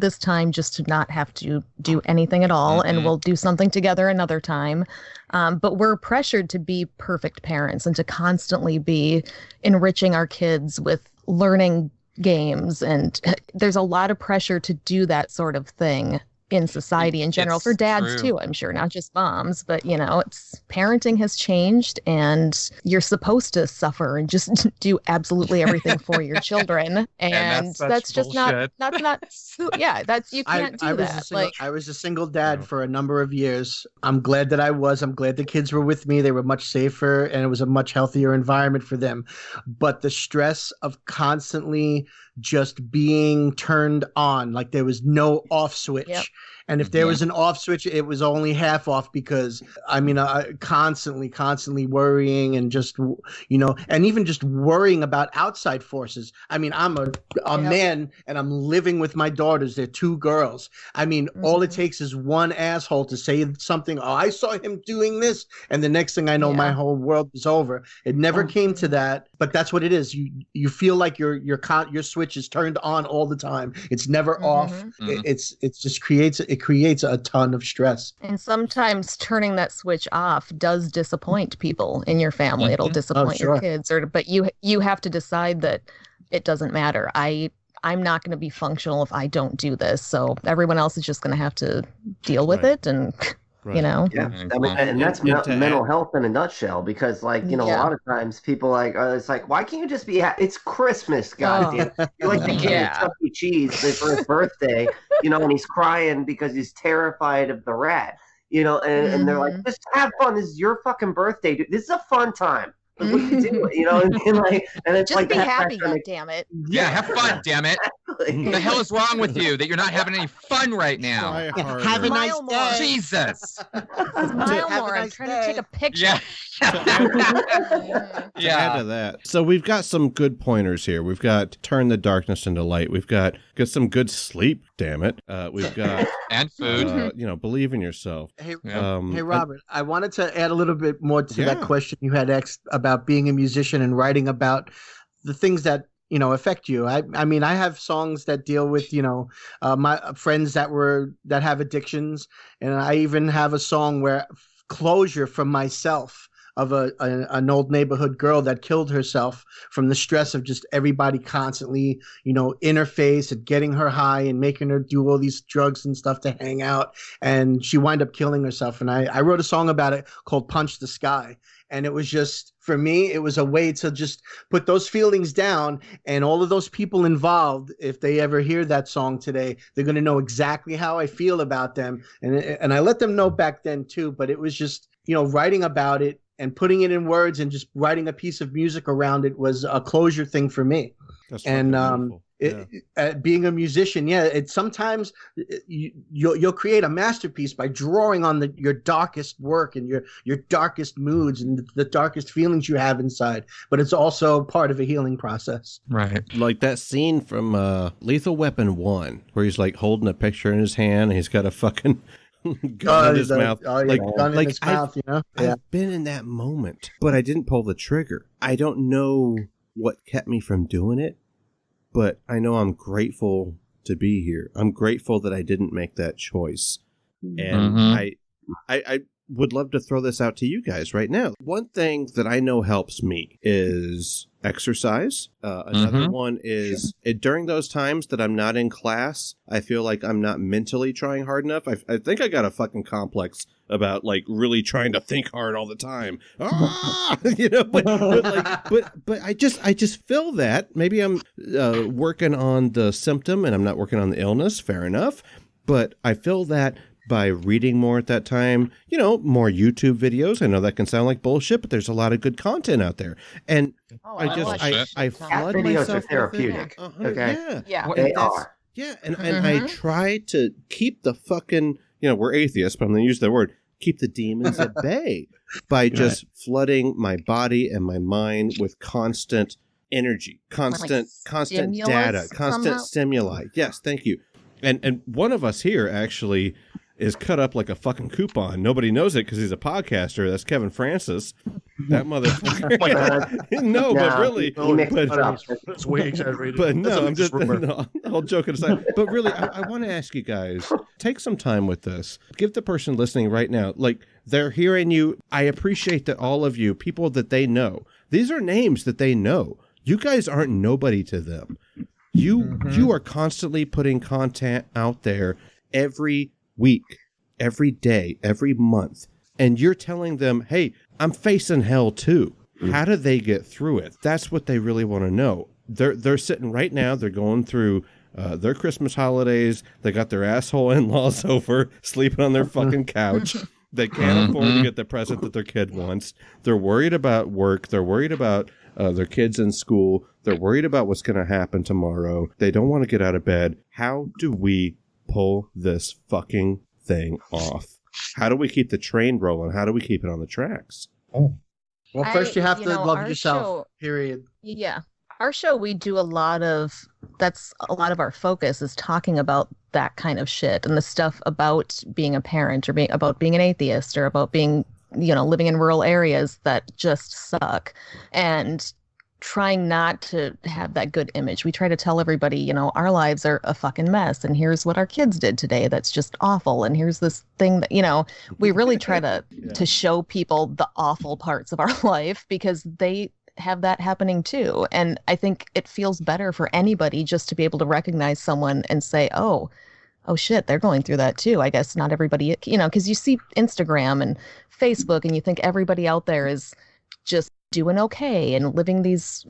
this time just to not have to do anything at all. And we'll do something together another time. But we're pressured to be perfect parents and to constantly be enriching our kids with learning games. And there's a lot of pressure to do that sort of thing. in society in general, It's for dads true. too, I'm sure, not just moms, but it's parenting has changed, and you're supposed to suffer and just do absolutely everything for your children. And that's just bullshit. you can't do that. I was a single dad for a number of years. I'm glad that I was. I'm glad the kids were with me. They were much safer, and it was a much healthier environment for them. But the stress of constantly just being turned on, like there was no off switch. Yep. And if there was an off switch, it was only half off, because constantly worrying, and just, and even just worrying about outside forces. I mean, I'm a man, and I'm living with my daughters. They're 2 girls. I mean, all it takes is one asshole to say something. Oh, I saw him doing this. And the next thing I know, my whole world is over. It never came to that, but that's what it is. You feel like your switch is turned on all the time. It's never off. It just creates a ton of stress. And sometimes turning that switch off does disappoint people in your family. It'll disappoint your kids, but you have to decide that it doesn't matter. I'm not going to be functional if I don't do this. So everyone else is just going to have to deal with it, and Yeah, I mean, and that's mental health in a nutshell, because a lot of times people it's like, why can't you just be it's Christmas, goddamn. You're like the kid at Chuck E. Cheese for his birthday, and he's crying because he's terrified of the rat, and they're like, just have fun. This is your fucking birthday, dude. This is a fun time. Like, what you do, and it's just like be happy, goddammit. Yeah, have fun, damn it. What the hell is wrong with you that you're not having any fun right now? Have a nice day. Jesus. Smile more. I'm trying to take a picture. Yeah. To add to that, so we've got some good pointers here. We've got turn the darkness into light. We've got some good sleep. Damn it. We've got and food. Believe in yourself. Hey, Robert, I wanted to add a little bit more to that question you had asked about being a musician and writing about the things that affect you. I mean, I have songs that deal with my friends that have addictions, and I even have a song where closure from myself of an old neighborhood girl that killed herself from the stress of just everybody constantly, in her face and getting her high and making her do all these drugs and stuff to hang out. And she wound up killing herself. And I wrote a song about it called Punch the Sky. And it was just, for me, it was a way to just put those feelings down, and all of those people involved, if they ever hear that song today, they're going to know exactly how I feel about them. And I let them know back then too, but it was just, writing about it and putting it in words and just writing a piece of music around it was a closure thing for me. That's and being a musician, it's sometimes you'll create a masterpiece by drawing on your darkest work and your darkest moods and the darkest feelings you have inside. But it's also part of a healing process. Right. Like that scene from Lethal Weapon 1, where he's like holding a picture in his hand and he's got a fucking gun in his mouth. Gun in his mouth, I've been in that moment, but I didn't pull the trigger. I don't know what kept me from doing it, but I know I'm grateful to be here. I'm grateful that I didn't make that choice. And I would love to throw this out to you guys right now. One thing that I know helps me is exercise. Another one is during those times that I'm not in class, I feel like I'm not mentally trying hard enough. I think I got a fucking complex about like really trying to think hard all the time. But I just feel that maybe I'm working on the symptom and I'm not working on the illness. Fair enough. But I feel that by reading more at that time, more YouTube videos. I know that can sound like bullshit, but there's a lot of good content out there. And I flood videos myself are therapeutic. Okay. Yeah. They are. Yeah. And I try to keep the fucking, we're atheists, but I'm going to use that word, keep the demons at bay by just flooding my body and my mind with constant energy, constant data, constant stimuli. Yes. Thank you. And one of us here actually is cut up like a fucking coupon. Nobody knows it because he's a podcaster. That's Kevin Francis. That motherfucker. But really. That's way exaggerated. But no, I'm just all joking aside. But really, I want to ask you guys, take some time with this. Give the person listening right now, like they're hearing you. I appreciate that all of you, people that they know, these are names that they know. You guys aren't nobody to them. You are constantly putting content out there every week, every day, every month, and you're telling them, hey, I'm facing hell too. How do they get through it? That's what they really want to know. They're sitting right now, they're going through their Christmas holidays. They got their asshole in-laws over, sleeping on their fucking couch. They can't afford to get the present that their kid wants. They're worried about work. They're worried about their kids in school. They're worried about what's going to happen tomorrow. They don't want to get out of bed. How do we pull this fucking thing off? How do we keep the train rolling? How do we keep it on the tracks? Well, first you have to love yourself, show, period. Yeah. Our show, we do a lot of our focus is talking about that kind of shit and the stuff about being a parent or about being an atheist or about being, living in rural areas that just suck, and trying not to have that good image. We try to tell everybody, our lives are a fucking mess, and here's what our kids did today that's just awful, and here's this thing that, we really try to to show people the awful parts of our life, because they have that happening too. And I think it feels better for anybody just to be able to recognize someone and say, oh shit, they're going through that too. I guess not everybody, because you see Instagram and Facebook and you think everybody out there is just doing okay and living these,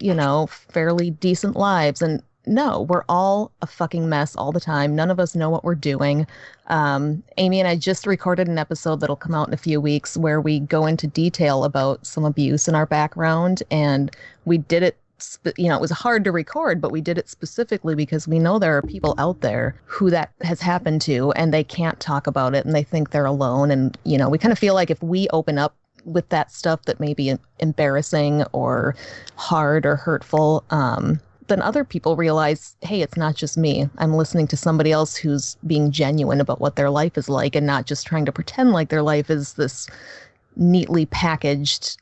fairly decent lives. And no, we're all a fucking mess all the time. None of us know what we're doing. Amy and I just recorded an episode that'll come out in a few weeks where we go into detail about some abuse in our background. And we did it, it was hard to record, but we did it specifically because we know there are people out there who that has happened to, and they can't talk about it and they think they're alone. And, we kind of feel like if we open up with that stuff that may be embarrassing or hard or hurtful, then other people realize, hey, it's not just me. I'm listening to somebody else who's being genuine about what their life is like and not just trying to pretend like their life is this neatly packaged,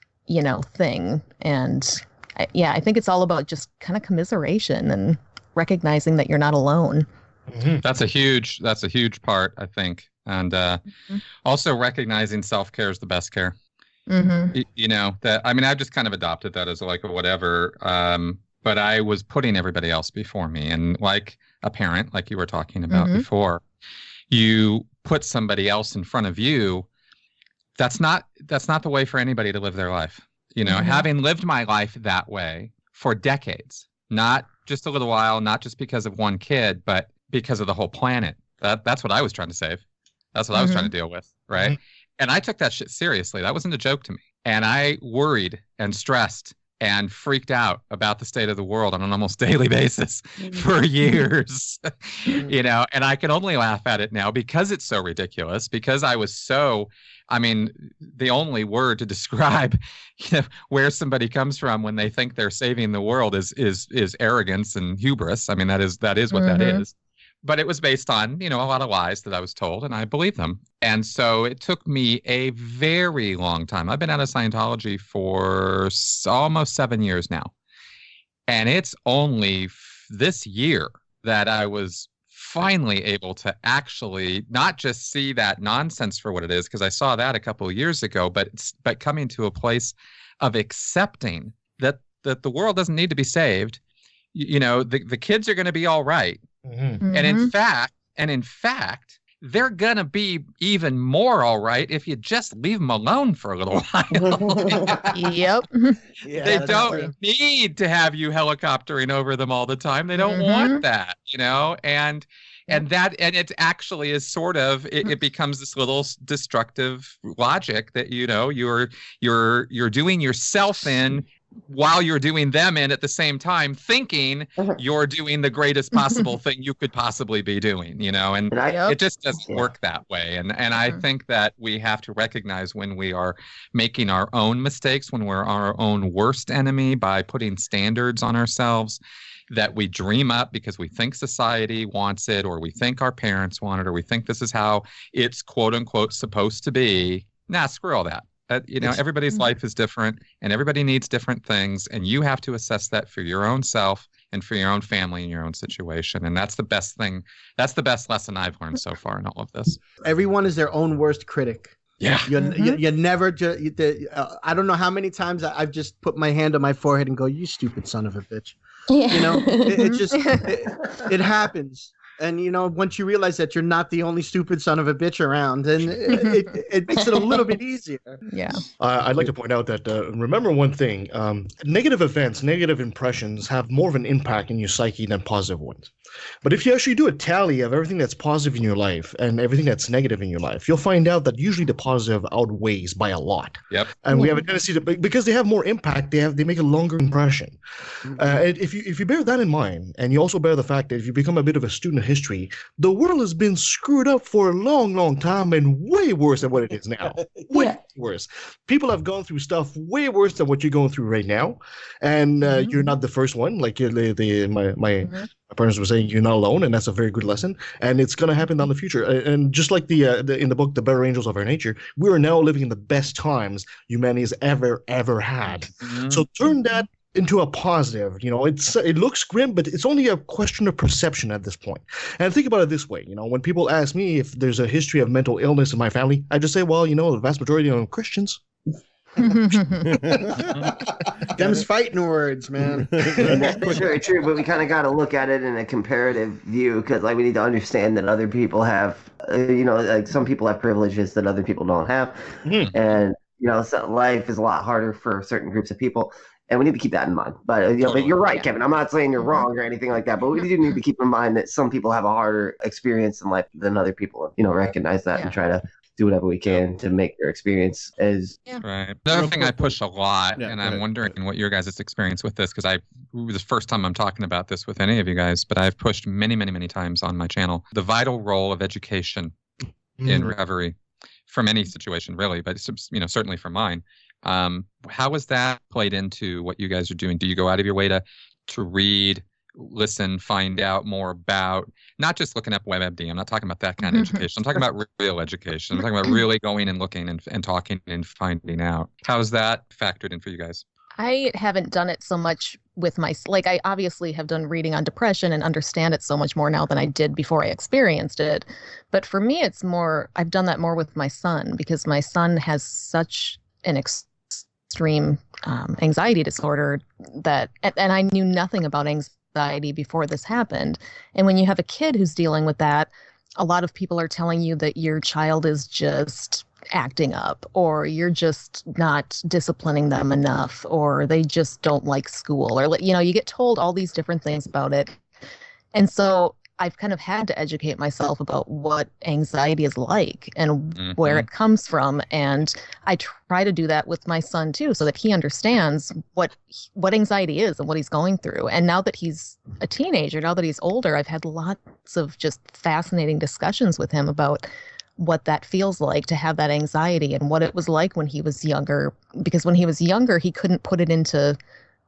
thing. And I think it's all about just kind of commiseration and recognizing that you're not alone. Mm-hmm. That's a huge part, I think. And also recognizing self-care is the best care. Mm-hmm. I've just kind of adopted that as like a whatever. But I was putting everybody else before me. And like a parent, like you were talking about before, you put somebody else in front of you. That's not the way for anybody to live their life. Having lived my life that way for decades, not just a little while, not just because of one kid, but because of the whole planet. That's what I was trying to save. That's what I was trying to deal with. Right. Mm-hmm. And I took that shit seriously. That wasn't a joke to me. And I worried and stressed and freaked out about the state of the world on an almost daily basis for years, and I can only laugh at it now because it's so ridiculous, because I was the only word to describe where somebody comes from when they think they're saving the world is arrogance and hubris. That is what that is. But it was based on, a lot of lies that I was told, and I believed them. And so it took me a very long time. I've been out of Scientology for almost 7 years now. And it's only this year that I was finally able to actually not just see that nonsense for what it is, because I saw that a couple of years ago, but coming to a place of accepting that the world doesn't need to be saved. The kids are going to be all right. Mm-hmm. And in fact, they're going to be even more all right if you just leave them alone for a little while. Yep. They don't need to have you helicoptering over them all the time. They don't want that, and it actually is sort of, it becomes this little destructive logic that, you're doing yourself in while you're doing them in at the same time, thinking you're doing the greatest possible thing you could possibly be doing, and it just doesn't work that way. And I think that we have to recognize when we are making our own mistakes, when we're our own worst enemy by putting standards on ourselves that we dream up because we think society wants it, or we think our parents want it, or we think this is how it's quote unquote supposed to be. Nah, screw all that. Everybody's life is different and everybody needs different things. And you have to assess that for your own self and for your own family and your own situation. And that's the best thing. That's the best lesson I've learned so far in all of this. Everyone is their own worst critic. Yeah. You never, I don't know how many times I've just put my hand on my forehead and go, you stupid son of a bitch. Yeah. It happens. And, once you realize that you're not the only stupid son of a bitch around, then it makes it a little bit easier. Yeah. I'd like to point out that remember one thing: negative events, negative impressions have more of an impact in your psyche than positive ones. But if you actually do a tally of everything that's positive in your life and everything that's negative in your life, you'll find out that usually the positive outweighs by a lot. Yep. And we have a tendency to, because they have more impact, they make a longer impression. And if you bear that in mind, and you also bear the fact that if you become a bit of a student of history, the world has been screwed up for a long, long time and way worse than what it is now. Way worse. People have gone through stuff way worse than what you're going through right now, and you're not the first one. Like my parents were saying, you're not alone, and that's a very good lesson. And it's going to happen down the future. And just like the in the book, The Better Angels of Our Nature, we are now living in the best times humanity has ever had. So turn that into a positive. It looks grim, but it's only a question of perception at this point. And think about it this way: when people ask me if there's a history of mental illness in my family, I just say, well, the vast majority of them are Christians. Them's fighting words, man. And that's very true, but we kind of got to look at it in a comparative view, because we need to understand that other people have, some people have privileges that other people don't have, and so life is a lot harder for certain groups of people. And we need to keep that in mind. But, but you're right, Kevin. I'm not saying you're wrong or anything like that. But we do need to keep in mind that some people have a harder experience in life than other people. Recognize that and try to do whatever we can to make their experience as right. Another thing I push a lot, and I'm wondering what your guys' experience with this, because this is the first time I'm talking about this with any of you guys, but I've pushed many, many, many times on my channel the vital role of education in recovery from any situation, really, but certainly from mine. How has that played into what you guys are doing? Do you go out of your way to read, listen, find out more about, not just looking up WebMD? I'm not talking about that kind of education. I'm talking about real education. I'm talking about really going and looking and talking and finding out. How's that factored in for you guys? I haven't done it so much with I obviously have done reading on depression and understand it so much more now than I did before I experienced it. But for me, it's more, I've done that more with my son, because my son has such an extreme anxiety disorder that, and I knew nothing about anxiety before this happened. And when you have a kid who's dealing with that, a lot of people are telling you that your child is just acting up, or you're just not disciplining them enough, or they just don't like school, or you get told all these different things about it. And so I've kind of had to educate myself about what anxiety is like and where it comes from. And I try to do that with my son too, so that he understands what anxiety is and what he's going through. And now that he's a teenager, now that he's older, I've had lots of just fascinating discussions with him about what that feels like to have that anxiety and what it was like when he was younger. Because when he was younger, he couldn't put it into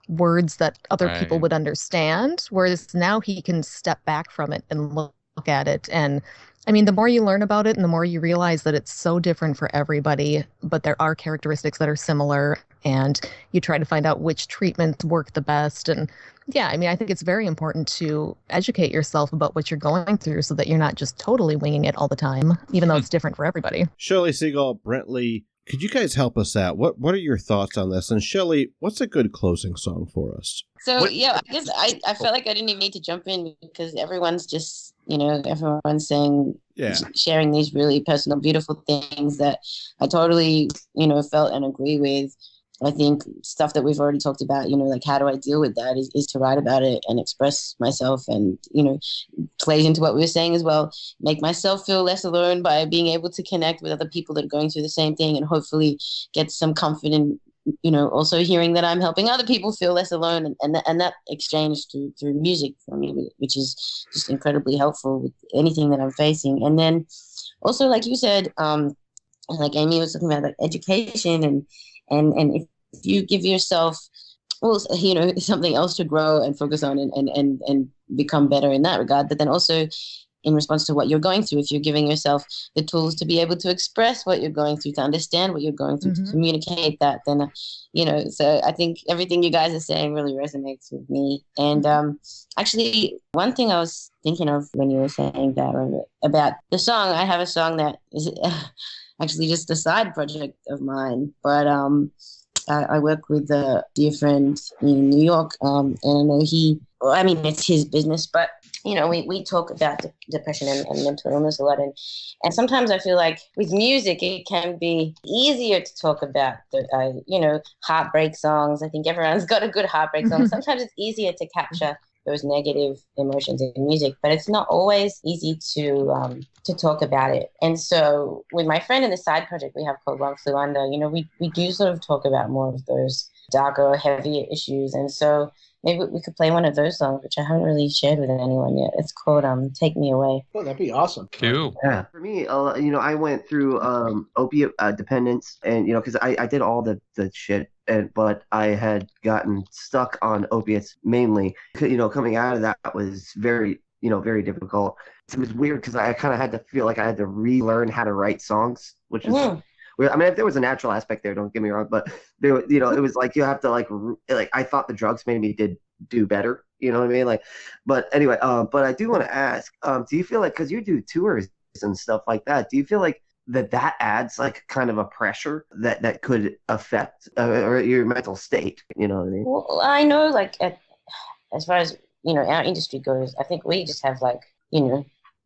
words that other people would understand, whereas now he can step back from it and look at it. And I mean, the more you learn about it and the more you realize that it's so different for everybody, but there are characteristics that are similar, and you try to find out which treatments work the best. And yeah, I mean, I think it's very important to educate yourself about what you're going through so that you're not just totally winging it all the time, even though it's different for everybody. Shelley Segal, Brent Lee, could you guys help us out? What are your thoughts on this? And Shelley, what's a good closing song for us? So, I guess I felt like I didn't even need to jump in, because everyone's just, everyone's saying, sharing these really personal, beautiful things that I totally, felt and agree with. I think stuff that we've already talked about, like how do I deal with that is to write about it and express myself, and, plays into what we were saying as well, make myself feel less alone by being able to connect with other people that are going through the same thing, and hopefully get some comfort in, also hearing that I'm helping other people feel less alone, and that exchange through music for me, which is just incredibly helpful with anything that I'm facing. And then also, like you said, like Amy was talking about, like education and if you give yourself, something else to grow and focus on and become better in that regard, but then also in response to what you're going through, if you're giving yourself the tools to be able to express what you're going through, to understand what you're going through, to communicate that, then, so I think everything you guys are saying really resonates with me. And actually, one thing I was thinking of when you were saying that about the song, I have a song that is actually just a side project of mine, but I work with a dear friend in New York, and I know it's his business, but we talk about depression and mental illness a lot. And sometimes I feel like with music, it can be easier to talk about the, heartbreak songs. I think everyone's got a good heartbreak song. Sometimes it's easier to capture those negative emotions in music, but it's not always easy to talk about it. And so with my friend in the side project we have called One Flew Under, we do sort of talk about more of those darker, heavier issues. And so maybe we could play one of those songs, which I haven't really shared with anyone yet. It's called Take Me Away. Oh, that'd be awesome. Cool. Yeah. For me, I went through opiate dependence, and because I did all the shit, but I had gotten stuck on opiates mainly. Coming out of that was very difficult. It was weird because I kind of had to feel like I had to relearn how to write songs, which is weird. I mean, if there was a natural aspect there, don't get me wrong, but there, it was like you have to like I thought the drugs made me do better. You know what I mean? But anyway, but I do want to ask, do you feel like, because you do tours and stuff like that, do you feel like that adds like kind of a pressure that could affect or your mental state? You know what I mean? Well, I know as far as our industry goes, I think we just have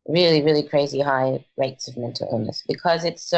really, really crazy high rates of mental illness because it's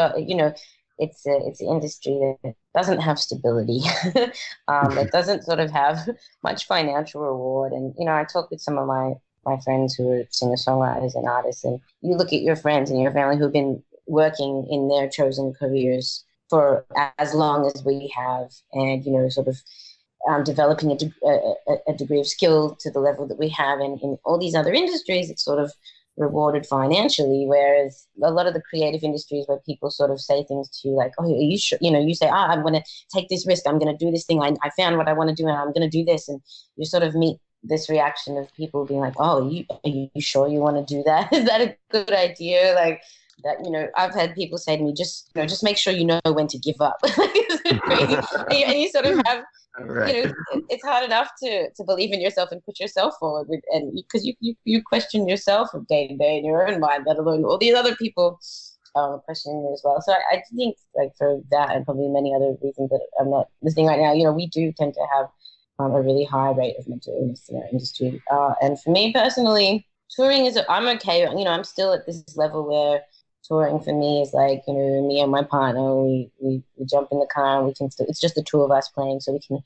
it's an industry that doesn't have stability. It doesn't sort of have much financial reward. And, I talk with some of my friends who are singer-songwriters and artists, and you look at your friends and your family who've been working in their chosen careers for as long as we have, and, sort of developing a degree of skill to the level that we have. And in all these other industries, it's sort of rewarded financially, whereas a lot of the creative industries where people sort of say things to you like, oh, are you sure? You say, I'm going to take this risk, I'm going to do this thing, I found what I want to do and I'm going to do this, and you sort of meet this reaction of people being like, oh, are you sure you want to do that? Is that a good idea? Like that, I've had people say to me, just make sure you know when to give up. And you sort of have, right. It's hard enough to believe in yourself and put yourself forward and because you question yourself from day to day in your own mind, let alone all these other people questioning you as well. So I think like for that and probably many other reasons that I'm not listening right now, we do tend to have a really high rate of mental illness in our industry. And for me personally, touring I'm okay. I'm still at this level where touring for me is like, me and my partner, we jump in the car and we can still, it's just the two of us playing, so we can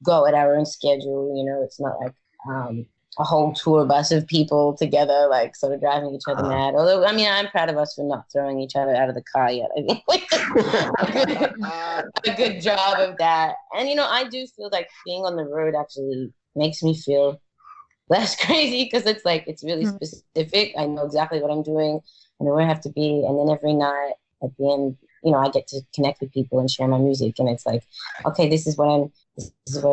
go at our own schedule. It's not like a whole tour bus of people together, like sort of driving each other mad. Although, I mean, I'm proud of us for not throwing each other out of the car yet. I think we did a good job of that. And, I do feel like being on the road actually makes me feel less crazy because it's like, it's really specific. I know exactly what I'm doing. I know where I have to be. And then every night at the end, I get to connect with people and share my music. And it's like, okay, this is what I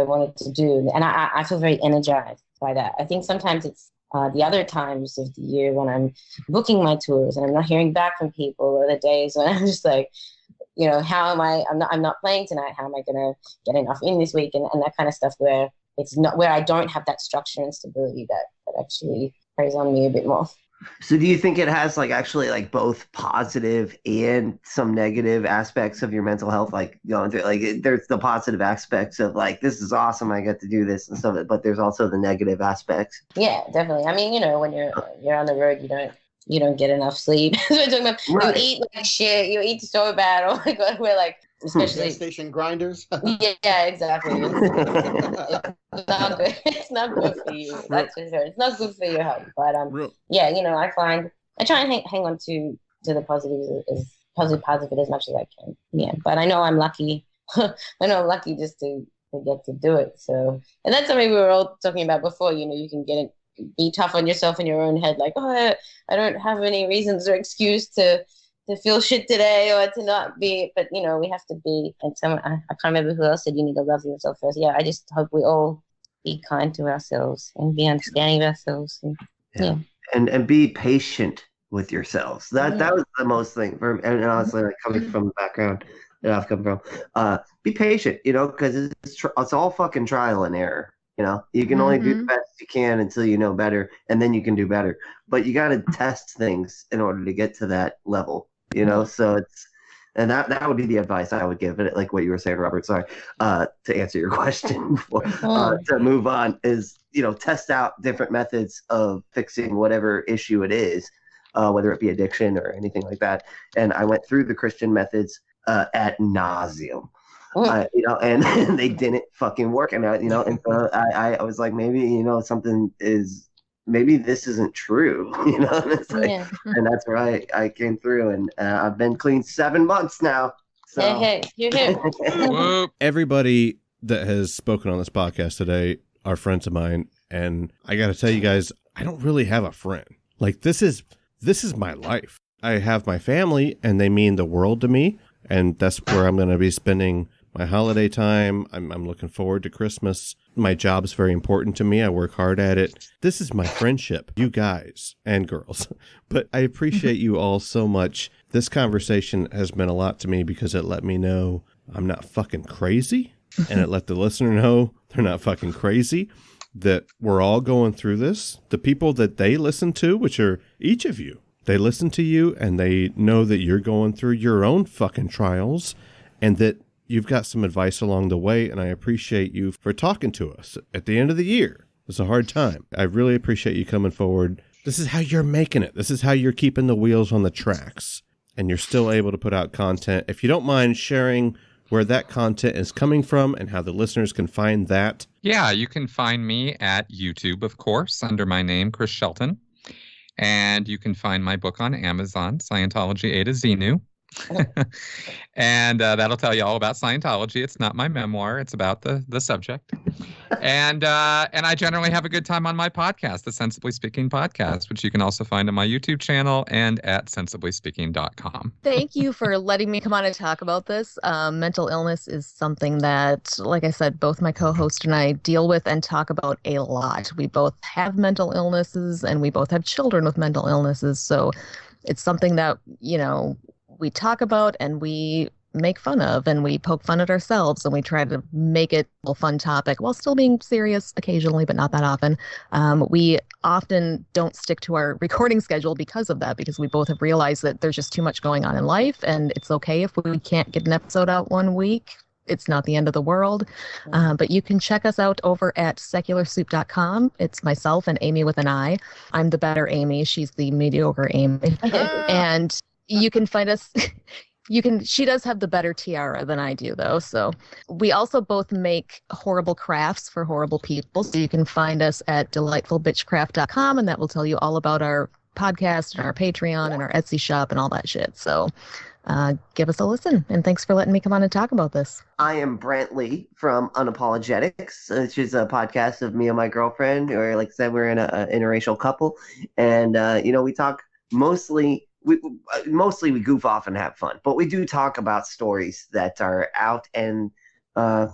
wanted to do. And I feel very energized by that. I think sometimes it's the other times of the year when I'm booking my tours and I'm not hearing back from people, or the days when I'm just like, how am I'm not playing tonight. How am I going to get enough in this week? And that kind of stuff where it's not, where I don't have that structure and stability that actually preys on me a bit more. So do you think it has actually both positive and some negative aspects of your mental health, going through, there's the positive aspects of this is awesome, I get to do this and stuff, but there's also the negative aspects? Yeah, definitely. I mean, when you're on the road, you don't get enough sleep. We're talking about, right. You eat like shit, you eat so bad. Oh my God, we're especially station grinders. Yeah, exactly. It's not good. It's not good for you. That's for sure. It's not good for your health. But yeah, I try and hang on to the positives positive as much as I can. Yeah, but I know I'm lucky. I know I'm lucky just to get to do it. So, and that's something we were all talking about before. You can be tough on yourself in your own head, like, oh, I don't have any reasons or excuse to feel shit today or to not be, but we have to be. And I can't remember who else said you need to love yourself first. Yeah, I just hope we all be kind to ourselves and be understanding of ourselves. And be patient with yourselves. That was the most thing for me. And honestly, coming from the background that I've come from, be patient, because it's all fucking trial and error. You can only do the best you can until you know better, and then you can do better. But you got to test things in order to get to that level, so it's, And that would be the advice I would give it, like what you were saying, Robert. Sorry, to answer your question, to move on is, test out different methods of fixing whatever issue it is, whether it be addiction or anything like that. And I went through the Christian methods ad nauseum. And they didn't fucking work. And and so I was like, maybe maybe this isn't true, and it's like, and that's where I came through, and I've been clean 7 months now. So. Hey, you're here. Everybody that has spoken on this podcast today are friends of mine, and I got to tell you guys, I don't really have a friend. Like, this is my life. I have my family, and they mean the world to me, and that's where I'm going to be spending my holiday time. I'm looking forward to Christmas. My job's very important to me. I work hard at it. This is my friendship, you guys and girls. But I appreciate you all so much. This conversation has meant a lot to me because it let me know I'm not fucking crazy. And it let the listener know they're not fucking crazy, that we're all going through this. The people that they listen to, which are each of you, they listen to you and they know that you're going through your own fucking trials, and that you've got some advice along the way, and I appreciate you for talking to us at the end of the year. It's a hard time. I really appreciate you coming forward. This is how you're making it. This is how you're keeping the wheels on the tracks, and you're still able to put out content. If you don't mind sharing where that content is coming from and how the listeners can find that. Yeah, you can find me at YouTube, of course, under my name, Chris Shelton. And you can find my book on Amazon, Scientology A to Xenu. And that'll tell you all about Scientology. It's not my memoir. It's about the subject. And I generally have a good time on my podcast, the Sensibly Speaking podcast, which you can also find on my YouTube channel and at sensiblyspeaking.com. Thank you for letting me come on and talk about this. Mental illness is something that, like I said, both my co-host and I deal with and talk about a lot. We both have mental illnesses, and we both have children with mental illnesses. So it's something that, we talk about and we make fun of, and we poke fun at ourselves, and we try to make it a fun topic while still being serious occasionally, but not that often. We often don't stick to our recording schedule because of that, because we both have realized that there's just too much going on in life, and it's okay if we can't get an episode out one week. It's not the end of the world. But you can check us out over at secularsoup.com. It's myself and Amy with an I. I'm the better Amy. She's the mediocre Amy. And you can find us. She does have the better tiara than I do, though. So we also both make horrible crafts for horrible people. So you can find us at delightfulbitchcraft.com, and that will tell you all about our podcast and our Patreon and our Etsy shop and all that shit. So give us a listen, and thanks for letting me come on and talk about this. I am Brent Lee from Unapologetics, which is a podcast of me and my girlfriend, or like I said, we're in an interracial couple, and we talk mostly. We goof off and have fun, but we do talk about stories that are out, and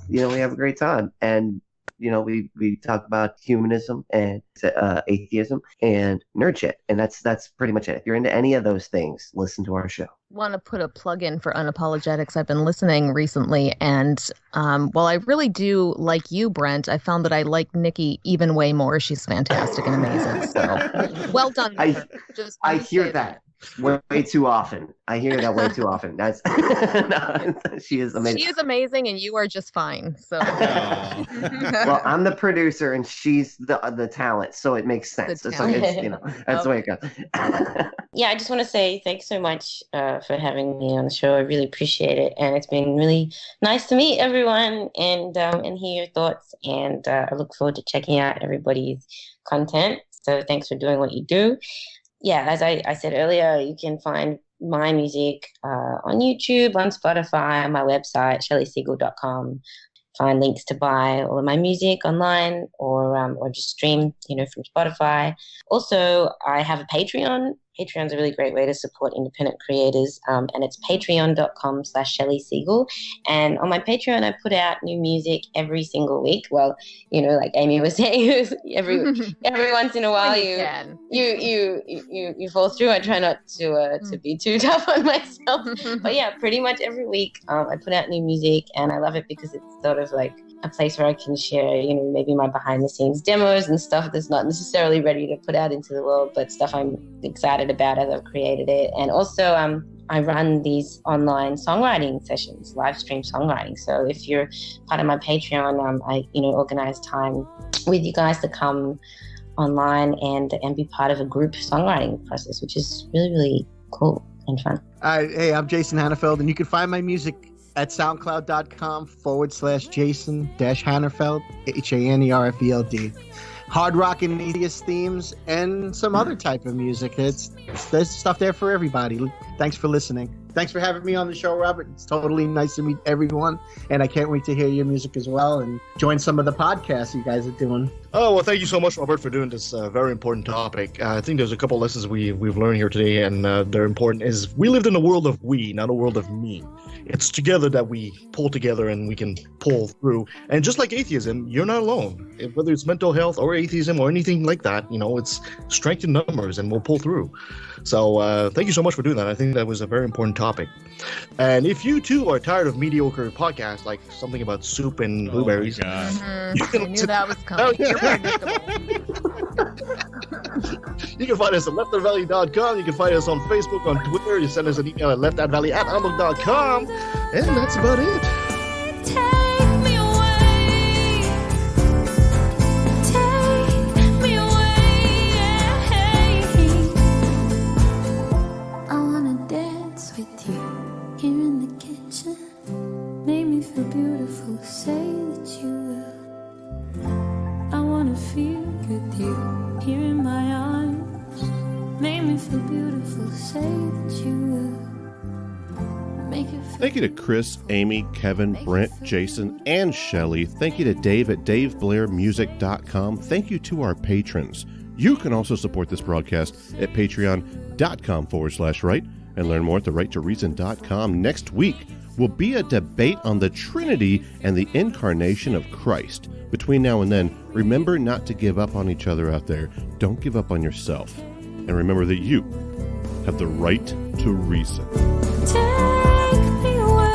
we have a great time. And we talk about humanism and atheism and nerd shit, and that's pretty much it. If you're into any of those things, listen to our show. Want to put a plug in for Unapologetics. I've been listening recently, and while I really do like you, Brent, I found that I like Nikki even way more. She's fantastic and amazing. So well done. I hear that way too often. I hear that way too often. That's she is amazing. She is amazing, and you are just fine. So well, I'm the producer, and she's the talent, so it makes sense. It's that's the way it goes. Yeah, I just want to say thanks so much for having me on the show. I really appreciate it, and it's been really nice to meet everyone and hear your thoughts. And I look forward to checking out everybody's content. So thanks for doing what you do. Yeah, as I said earlier, you can find my music on YouTube, on Spotify, on my website, shelleysegal.com. Find links to buy all of my music online, or just stream, from Spotify. Also, I have a Patreon. Patreon's a really great way to support independent creators, and it's patreon.com/Shelley Segal. And on my Patreon, I put out new music every single week. Well, like Amy was saying, every once in a while you fall through. I try not to be too tough on myself, but yeah, pretty much every week I put out new music, and I love it because it's sort of like a place where I can share, maybe my behind the scenes demos and stuff that's not necessarily ready to put out into the world, but stuff I'm excited about as I've created it. And also, I run these online songwriting sessions, live stream songwriting. So if you're part of my Patreon, I organize time with you guys to come online and be part of a group songwriting process, which is really, really cool and fun. Hey, I'm Jason Hanerfeld, and you can find my music at soundcloud.com/Jason-Hanerfeld, Hanerfeld. Hard rock and atheist themes and some other type of music. There's stuff there for everybody. Thanks for listening. Thanks for having me on the show, Robert. It's totally nice to meet everyone, and I can't wait to hear your music as well and join some of the podcasts you guys are doing. Oh, well, thank you so much, Robert, for doing this very important topic. I think there's a couple lessons we've learned here today, and they're important. Is we lived in a world of we, not a world of me. It's together that we pull together and we can pull through. And just like atheism, you're not alone. Whether it's mental health or atheism or anything like that, it's strength in numbers, and we'll pull through. So thank you so much for doing that. I think that was a very important topic. And if you too are tired of mediocre podcasts like something about soup and blueberries, you can I knew that was coming. You're predictable. You can find us at leftthatvalley.com. You can find us on Facebook, on Twitter. You send us an email at leftthatvalley@outlook.com. And that's about it. Beautiful, say that you will. I wanna feel with you here in my arms. Make me feel beautiful, say that you will. Make it feel. Thank you to Chris, Amy, Kevin, Brent, Jason, and Shelley. Thank you to Dave at DaveBlairMusic.com. Thank you to our patrons. You can also support this broadcast at patreon.com/right and learn more at therighttoreason.com. Next week will be a debate on the Trinity and the incarnation of Christ. Between now and then, remember not to give up on each other out there. Don't give up on yourself. And remember that you have the right to reason. Take me away,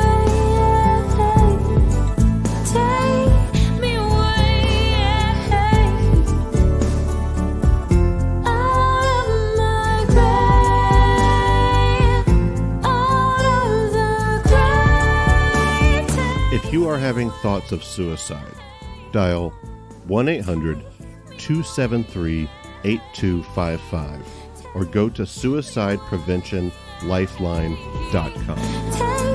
take me away, out of my grave, out of the grave. If you are having thoughts of suicide, dial 1-800-273-8255 or go to suicidepreventionlifeline.com.